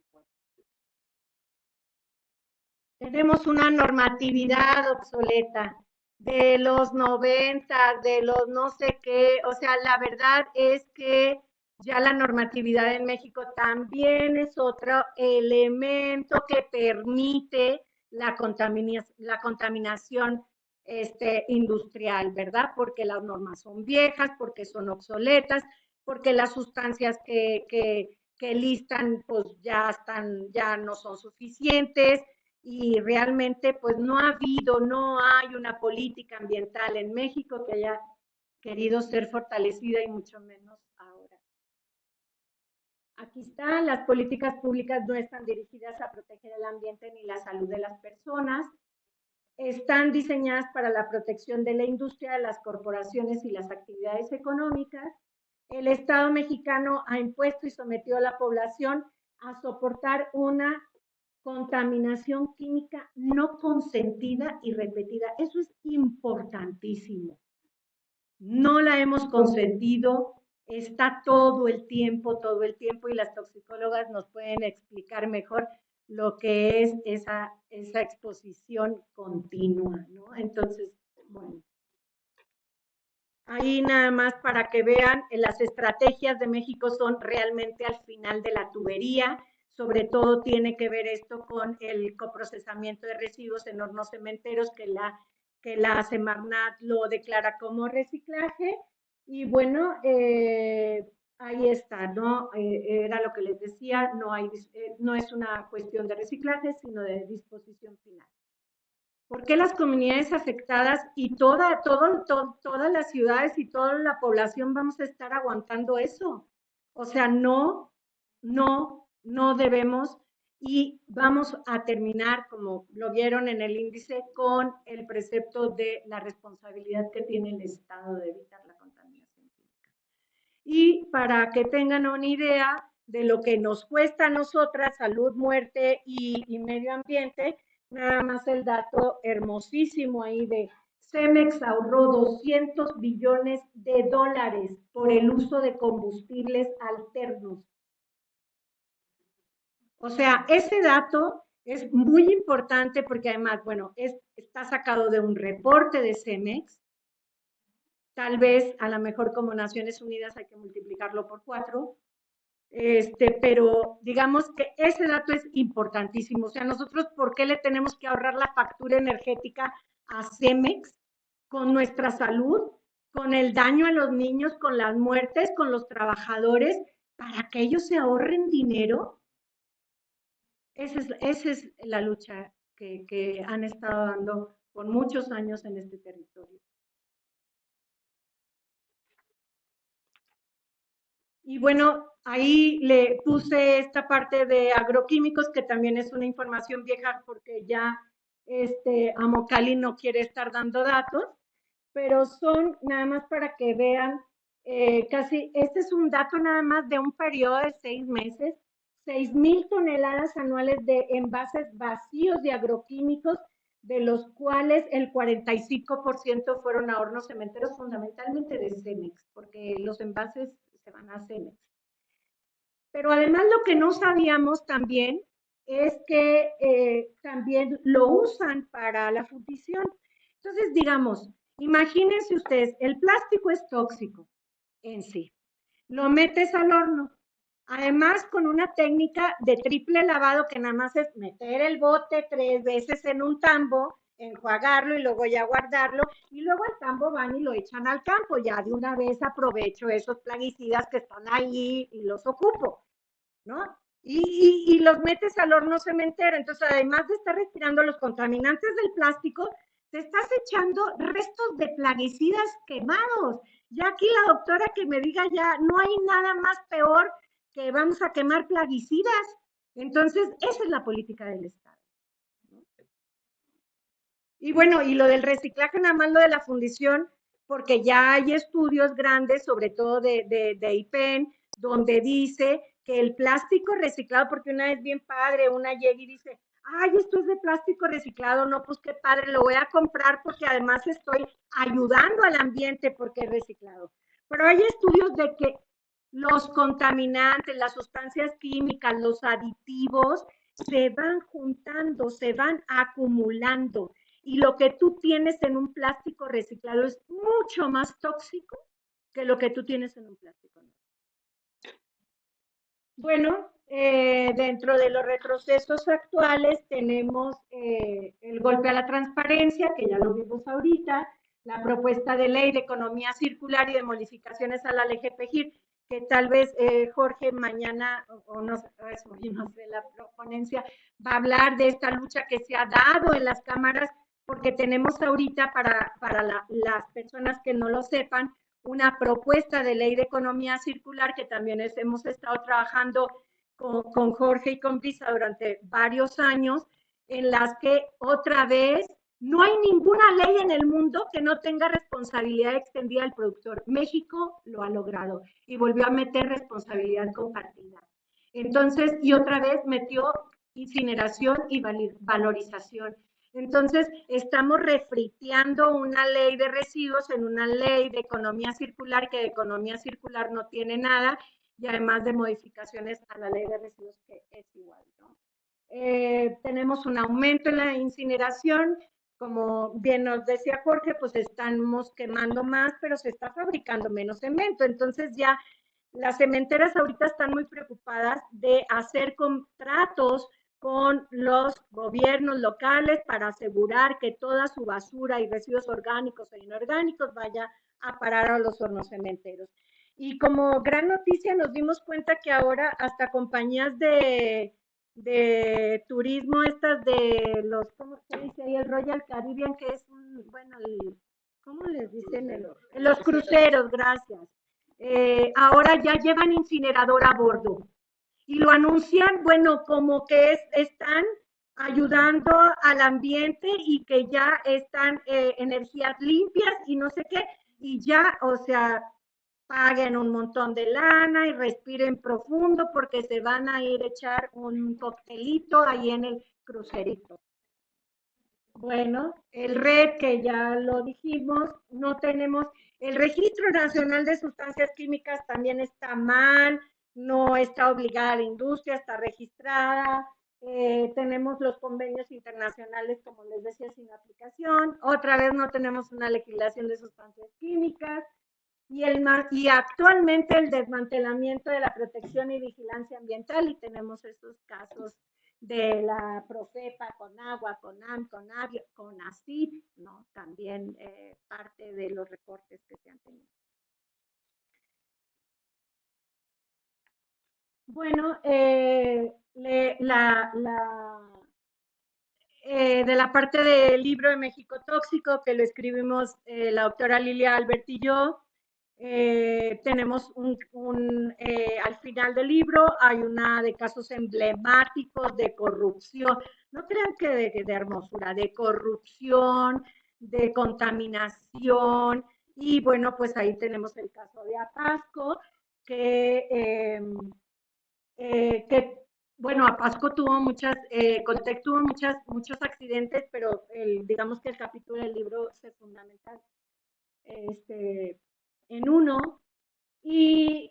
Tenemos una normatividad obsoleta de los 90, de los no sé qué, o sea, la verdad es que ya la normatividad en México también es otro elemento que permite la contaminación industrial, ¿verdad? Porque las normas son viejas, porque son obsoletas, porque las sustancias que listan pues ya no son suficientes y realmente pues no hay una política ambiental en México que haya querido ser fortalecida y mucho menos ahora. Aquí están, las políticas públicas no están dirigidas a proteger el ambiente ni la salud de las personas, están diseñadas para la protección de la industria, de las corporaciones y las actividades económicas. El Estado mexicano ha impuesto y sometió a la población a soportar una contaminación química no consentida y repetida. Eso es importantísimo. No la hemos consentido, está todo el tiempo, y las toxicólogas nos pueden explicar mejor lo que es esa exposición continua, ¿no? Entonces, bueno, ahí nada más para que vean, las estrategias de México son realmente al final de la tubería, sobre todo tiene que ver esto con el coprocesamiento de residuos en hornos cementeros que la Semarnat lo declara como reciclaje. Y bueno, ahí está, ¿no? Era lo que les decía, no es una cuestión de reciclaje, sino de disposición final. ¿Por qué las comunidades afectadas y todas las ciudades y toda la población vamos a estar aguantando eso? O sea, no debemos, y vamos a terminar, como lo vieron en el índice, con el precepto de la responsabilidad que tiene el Estado de evitar la contaminación química. Y para que tengan una idea de lo que nos cuesta a nosotras, salud, muerte y medio ambiente, nada más el dato hermosísimo ahí de Cemex ahorró 200 billones de dólares por el uso de combustibles alternos. O sea, ese dato es muy importante porque además, bueno, está sacado de un reporte de Cemex. Tal vez, a lo mejor como Naciones Unidas hay que multiplicarlo por 4, pero digamos que ese dato es importantísimo. O sea, nosotros, ¿por qué le tenemos que ahorrar la factura energética a Cemex con nuestra salud, con el daño a los niños, con las muertes, con los trabajadores, para que ellos se ahorren dinero? Esa es la lucha que han estado dando por muchos años en este territorio. Y bueno, ahí le puse esta parte de agroquímicos, que también es una información vieja porque ya Amocali no quiere estar dando datos, pero son nada más para que vean, este es un dato nada más de un periodo de 6 meses, 6,000 toneladas anuales de envases vacíos de agroquímicos, de los cuales el 45% fueron a hornos cementeros, fundamentalmente de Cemex, porque los envases se van a Cemex. Pero además lo que no sabíamos también es que también lo usan para la fundición. Entonces, digamos, imagínense ustedes, el plástico es tóxico en sí. Lo metes al horno. Además, con una técnica de triple lavado que nada más es meter el bote 3 veces en un tambo, enjuagarlo y luego ya guardarlo, y luego al tambo van y lo echan al campo. Ya de una vez aprovecho esos plaguicidas que están ahí y los ocupo, ¿no? Y los metes al horno cementero. Entonces, además de estar respirando los contaminantes del plástico, te estás echando restos de plaguicidas quemados. Ya aquí la doctora que me diga, ya no hay nada más peor que vamos a quemar plaguicidas. Entonces, esa es la política del Estado. Y bueno, y lo del reciclaje, nada más lo de la fundición, porque ya hay estudios grandes, sobre todo de IPEN, donde dice que el plástico reciclado, porque una vez bien padre, una llega y dice, ay, esto es de plástico reciclado, no, pues qué padre, lo voy a comprar porque además estoy ayudando al ambiente porque es reciclado. Pero hay estudios de que los contaminantes, las sustancias químicas, los aditivos, se van juntando, se van acumulando. Y lo que tú tienes en un plástico reciclado es mucho más tóxico que lo que tú tienes en un plástico nuevo. Bueno, dentro de los retrocesos actuales tenemos el golpe a la transparencia, que ya lo vimos ahorita, la propuesta de ley de economía circular y de modificaciones a la ley GPGIR, que tal vez Jorge mañana, o no sé, la ponencia, va a hablar de esta lucha que se ha dado en las cámaras, porque tenemos ahorita, para las personas que no lo sepan, una propuesta de ley de economía circular que también hemos estado trabajando con Jorge y con Brisa durante varios años, en las que otra vez no hay ninguna ley en el mundo que no tenga responsabilidad extendida al productor. México lo ha logrado y volvió a meter responsabilidad compartida. Entonces, y otra vez metió incineración y valorización. Entonces, estamos refriteando una ley de residuos en una ley de economía circular, que de economía circular no tiene nada, y además de modificaciones a la ley de residuos, que es igual, ¿no? Tenemos un aumento en la incineración, como bien nos decía Jorge, pues estamos quemando más, pero se está fabricando menos cemento. Entonces ya las cementeras ahorita están muy preocupadas de hacer contratos con los gobiernos locales para asegurar que toda su basura y residuos orgánicos e inorgánicos vaya a parar a los hornos cementeros. Y como gran noticia nos dimos cuenta que ahora hasta compañías de turismo, estas de los, ¿cómo se dice ahí? El Royal Caribbean, que es un, bueno, ¿cómo les dicen? Los cruceros, gracias. Ahora ya llevan incinerador a bordo y lo anuncian, bueno, como que están ayudando al ambiente y que ya están energías limpias y no sé qué, y ya, o sea, paguen un montón de lana y respiren profundo porque se van a ir a echar un coctelito ahí en el crucerito. Bueno, el RED, que ya lo dijimos, no tenemos, el Registro Nacional de Sustancias Químicas también está mal, no está obligada a la industria, está registrada, tenemos los convenios internacionales, como les decía, sin aplicación, otra vez no tenemos una legislación de sustancias químicas, y actualmente el desmantelamiento de la protección y vigilancia ambiental, y tenemos estos casos de la Profepa, con agua, con AM, con AVIO, con ACID, ¿no? También parte de los recortes que se han tenido. Bueno, de la parte del libro de México Tóxico, que lo escribimos la doctora Lilia Albert y yo, tenemos al final del libro hay una de casos emblemáticos de corrupción, no crean que de hermosura, de corrupción, de contaminación, y bueno, pues ahí tenemos el caso de Apasco, que bueno, Apasco tuvo Coltec tuvo muchos accidentes, pero digamos que el capítulo del libro se fundamenta en uno, y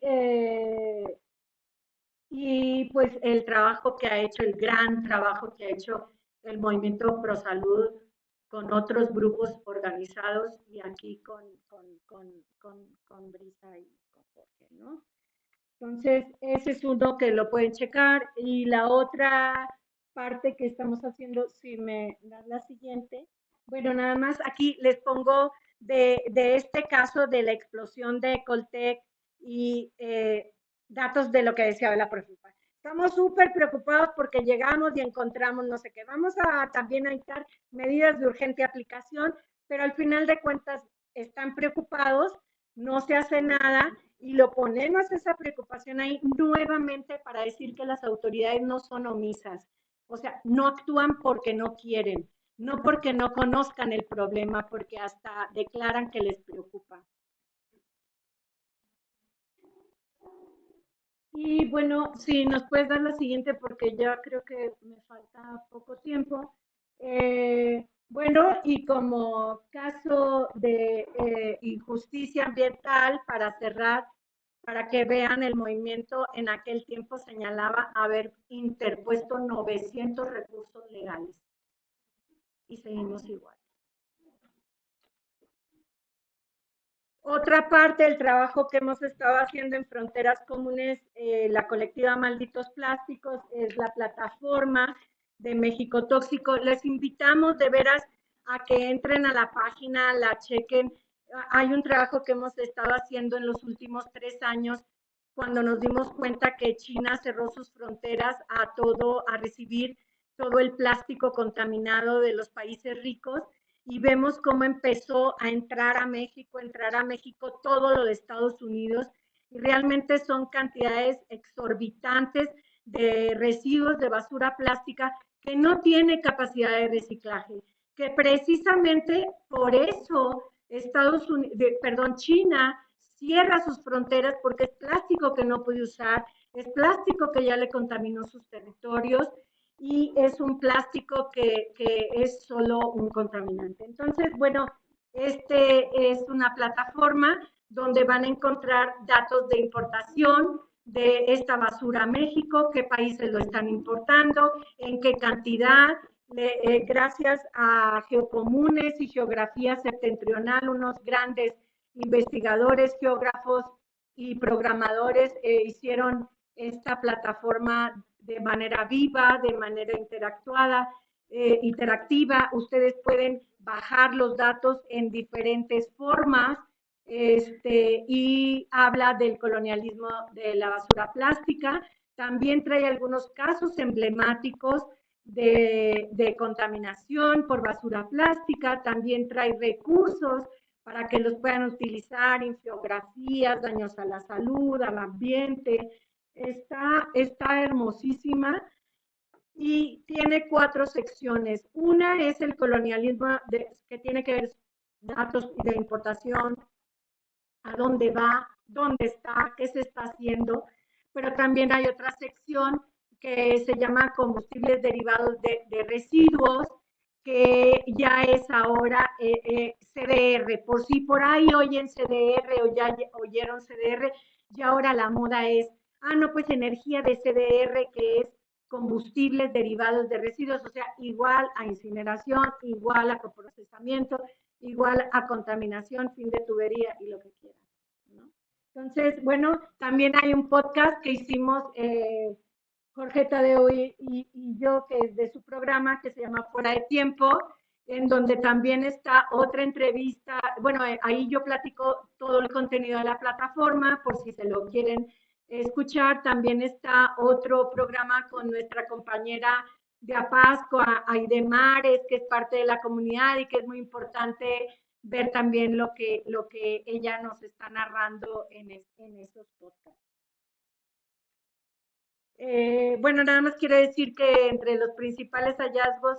pues el trabajo que ha hecho, el gran trabajo que ha hecho el movimiento Pro Salud con otros grupos organizados, y aquí con Brisa y con Jorge, ¿no? Entonces, ese es uno que lo pueden checar, y la otra parte que estamos haciendo, si me das la siguiente, bueno, nada más aquí les pongo de este caso de la explosión de Coltec y datos de lo que decía la profesora. Estamos súper preocupados porque llegamos y encontramos no sé qué. Vamos a también a dictar medidas de urgente aplicación, pero al final de cuentas están preocupados, no se hace nada, y lo ponemos esa preocupación ahí nuevamente para decir que las autoridades no son omisas, o sea, no actúan porque no quieren, no porque no conozcan el problema, porque hasta declaran que les preocupa. Y bueno, si nos puedes dar la siguiente, porque ya creo que me falta poco tiempo. Bueno, y como caso de injusticia ambiental, para cerrar, para que vean, el movimiento en aquel tiempo señalaba haber interpuesto 900 recursos legales. Y seguimos igual. Otra parte del trabajo que hemos estado haciendo en Fronteras Comunes, la colectiva Malditos Plásticos, es la plataforma de México Tóxico. Les invitamos de veras a que entren a la página, la chequen. Hay un trabajo que hemos estado haciendo en los últimos 3 años, cuando nos dimos cuenta que China cerró sus fronteras a recibir todo el plástico contaminado de los países ricos, y vemos cómo empezó a entrar a México todo lo de Estados Unidos, y realmente son cantidades exorbitantes de residuos de basura plástica que no tiene capacidad de reciclaje, que precisamente por eso China cierra sus fronteras, porque es plástico que no puede usar, es plástico que ya le contaminó sus territorios, y es un plástico que es solo un contaminante. Entonces, bueno, es una plataforma donde van a encontrar datos de importación de esta basura a México, qué países lo están importando, en qué cantidad, gracias a Geocomunes y Geografía Septentrional, unos grandes investigadores, geógrafos y programadores hicieron esta plataforma de manera viva, de manera interactiva. Ustedes pueden bajar los datos en diferentes formas y habla del colonialismo de la basura plástica. También trae algunos casos emblemáticos de contaminación por basura plástica, también trae recursos para que los puedan utilizar, infografías, daños a la salud, al ambiente. Está hermosísima y tiene 4 secciones. Una es el colonialismo que tiene que ver datos de importación, a dónde va, dónde está, qué se está haciendo, pero también hay otra sección que se llama combustibles derivados de residuos, que ya es ahora CDR. Por si por ahí oyen CDR o ya oyeron CDR, ya ahora la moda es, no, pues energía de CDR, que es combustibles derivados de residuos, o sea, igual a incineración, igual a coprocesamiento, igual a contaminación, fin de tubería y lo que quieran, ¿no? Entonces, bueno, también hay un podcast que hicimos Jorge Tadeo y yo, que es de su programa, que se llama Fuera de Tiempo, en donde también está otra entrevista. Bueno, ahí yo platico todo el contenido de la plataforma, por si se lo quieren escuchar. También está otro programa con nuestra compañera de Apasco, Aide Mares, que es parte de la comunidad y que es muy importante ver también lo que ella nos está narrando en esos podcasts. Bueno, nada más quiero decir que entre los principales hallazgos,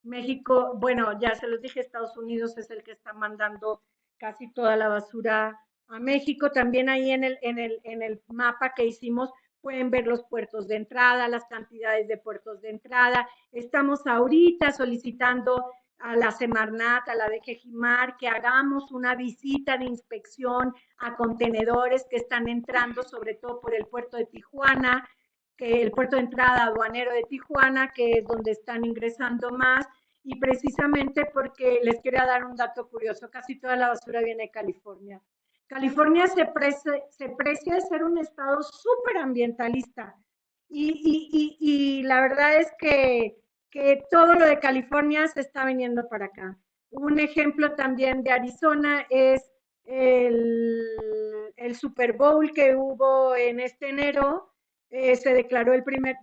México, bueno, ya se los dije, Estados Unidos es el que está mandando casi toda la basura a México. También ahí en el mapa que hicimos pueden ver los puertos de entrada, las cantidades de puertos de entrada. Estamos ahorita solicitando a la Semarnat, a la DGJIMAR, que hagamos una visita de inspección a contenedores que están entrando, sobre todo por el puerto de Tijuana, que el puerto de entrada aduanero de Tijuana, que es donde están ingresando más, y precisamente porque les quiero dar un dato curioso, casi toda la basura viene de California. California se precia de ser un estado súper ambientalista, y la verdad es que todo lo de California se está viniendo para acá. Un ejemplo también de Arizona es el Super Bowl que hubo en este enero. Se declaró el primer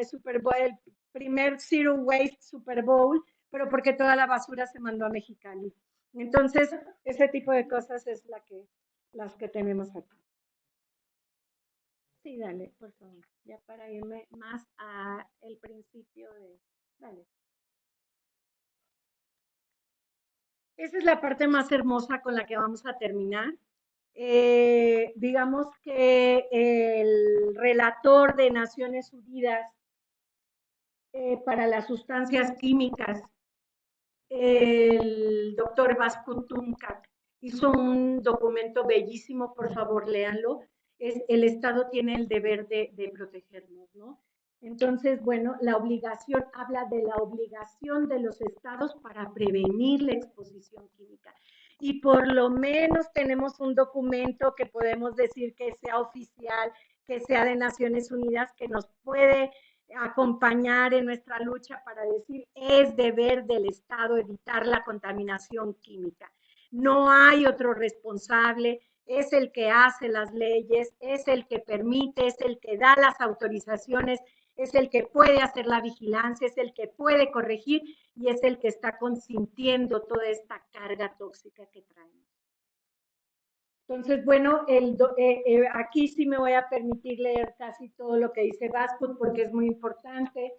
Super Bowl, el primer Zero Waste Super Bowl, pero porque toda la basura se mandó a Mexicali. Entonces, ese tipo de cosas es las que tenemos aquí. Sí, dale, por favor, ya para irme más a el principio de... Dale. Esa es la parte más hermosa con la que vamos a terminar. Digamos que el relator de Naciones Unidas para las sustancias químicas, el doctor Vasco Tuncac, hizo un documento bellísimo, por favor, léanlo. El Estado tiene el deber de protegernos, ¿no? Entonces, bueno, habla de la obligación de los estados para prevenir la exposición química. Y por lo menos tenemos un documento que podemos decir que sea oficial, que sea de Naciones Unidas, que nos puede acompañar en nuestra lucha para decir es deber del Estado evitar la contaminación química. No hay otro responsable, es el que hace las leyes, es el que permite, es el que da las autorizaciones, es el que puede hacer la vigilancia, es el que puede corregir y es el que está consintiendo toda esta carga tóxica que traemos. Entonces, bueno, aquí sí me voy a permitir leer casi todo lo que dice Vasco porque es muy importante.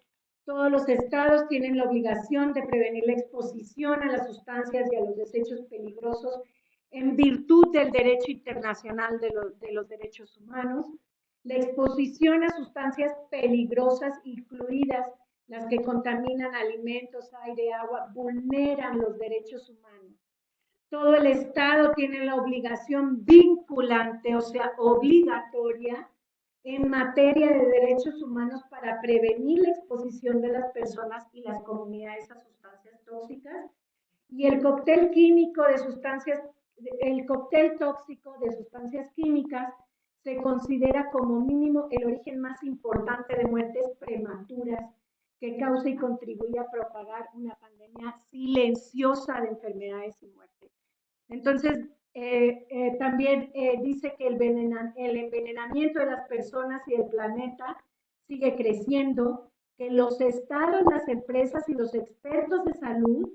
Todos los estados tienen la obligación de prevenir la exposición a las sustancias y a los desechos peligrosos en virtud del derecho internacional de los derechos humanos. La exposición a sustancias peligrosas, incluidas las que contaminan alimentos, aire, agua, vulneran los derechos humanos. Todo el Estado tiene la obligación vinculante, o sea, obligatoria, en materia de derechos humanos para prevenir la exposición de las personas y las comunidades a sustancias tóxicas. Y el cóctel químico de sustancias, el cóctel tóxico de sustancias químicas se considera como mínimo el origen más importante de muertes prematuras que causa y contribuye a propagar una pandemia silenciosa de enfermedades y muertes. Entonces, también dice que el envenenamiento de las personas y del planeta sigue creciendo, que los estados, las empresas y los expertos de salud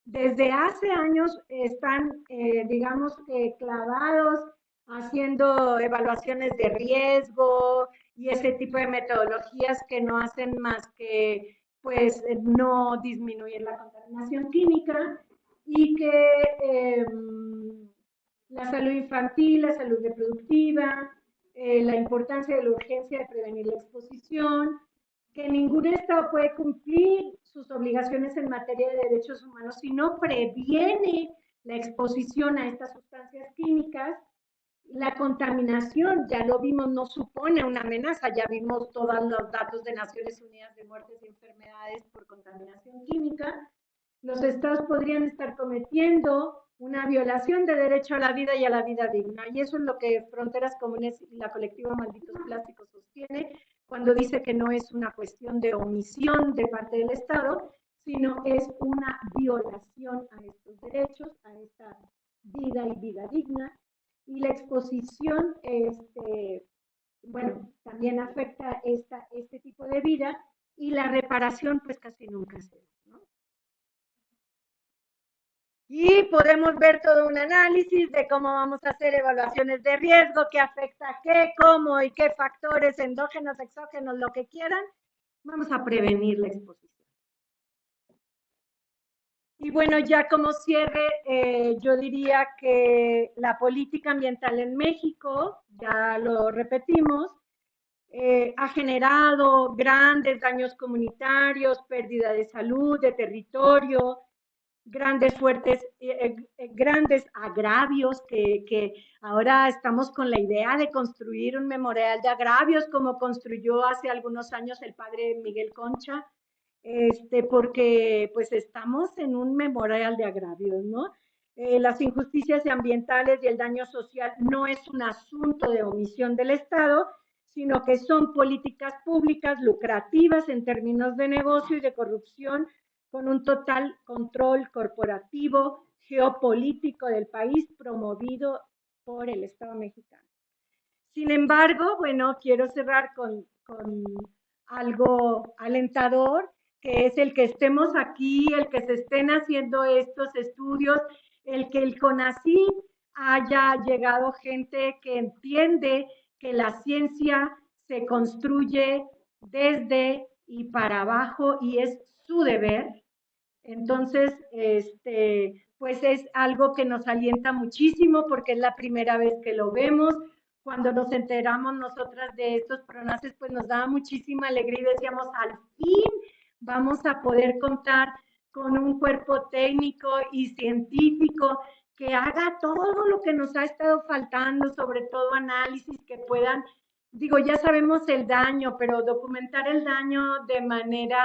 desde hace años están, digamos que clavados haciendo evaluaciones de riesgo y ese tipo de metodologías que no hacen más que, pues, no disminuir la contaminación química y que la salud infantil, la salud reproductiva, la importancia de la urgencia de prevenir la exposición, que ningún Estado puede cumplir sus obligaciones en materia de derechos humanos si no previene la exposición a estas sustancias químicas. La contaminación, ya lo vimos, no supone una amenaza, ya vimos todos los datos de Naciones Unidas de muertes y enfermedades por contaminación química. Los estados podrían estar cometiendo una violación de derecho a la vida y a la vida digna. Y eso es lo que Fronteras Comunes y la colectiva Malditos Plásticos sostiene cuando dice que no es una cuestión de omisión de parte del Estado, sino es una violación a estos derechos, a esta vida y vida digna. Y la exposición, bueno, también afecta este tipo de vida y la reparación pues casi nunca se da, ¿no? Y podemos ver todo un análisis de cómo vamos a hacer evaluaciones de riesgo, qué afecta a qué, cómo y qué factores endógenos, exógenos, lo que quieran. Vamos a prevenir la exposición. Y bueno, ya como cierre, yo diría que la política ambiental en México, ya lo repetimos, ha generado grandes daños comunitarios, pérdida de salud, de territorio, grandes agravios que ahora estamos con la idea de construir un memorial de agravios como construyó hace algunos años el padre Miguel Concha, porque pues estamos en un memorial de agravios, ¿no? Las injusticias ambientales y el daño social no es un asunto de omisión del Estado, sino que son políticas públicas lucrativas en términos de negocio y de corrupción, con un total control corporativo, geopolítico del país promovido por el Estado mexicano. Sin embargo, bueno, quiero cerrar con algo alentador, que es el que estemos aquí, el que se estén haciendo estos estudios, el que el CONACYT haya llegado gente que entiende que la ciencia se construye desde y para abajo y es su deber. Entonces, pues es algo que nos alienta muchísimo porque es la primera vez que lo vemos. Cuando nos enteramos nosotras de estos pronaces, pues nos daba muchísima alegría y decíamos, al fin vamos a poder contar con un cuerpo técnico y científico que haga todo lo que nos ha estado faltando, sobre todo análisis que puedan, digo, ya sabemos el daño, pero documentar el daño de manera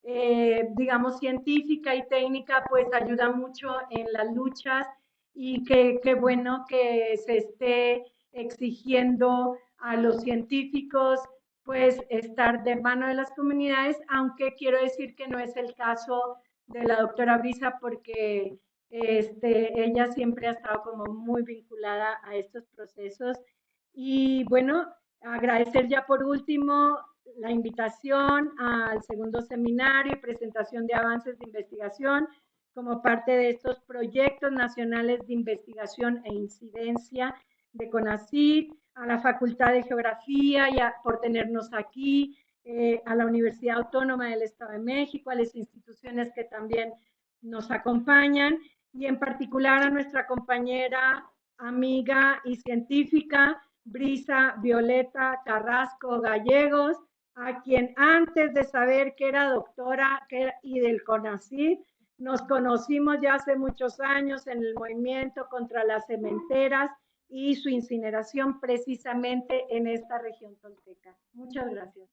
digamos, científica y técnica, pues ayuda mucho en las luchas y qué bueno que se esté exigiendo a los científicos, pues estar de mano de las comunidades, aunque quiero decir que no es el caso de la doctora Brisa, porque ella siempre ha estado como muy vinculada a estos procesos. Y bueno, agradecer ya por último la invitación al segundo seminario y presentación de avances de investigación como parte de estos proyectos nacionales de investigación e incidencia de CONACYT, a la Facultad de Geografía y por tenernos aquí, a la Universidad Autónoma del Estado de México, a las instituciones que también nos acompañan y en particular a nuestra compañera, amiga y científica Brisa Violeta Carrasco Gallegos, a quien antes de saber que era doctora y del CONACYT, nos conocimos ya hace muchos años en el movimiento contra las cementeras y su incineración precisamente en esta región tolteca. Muchas gracias.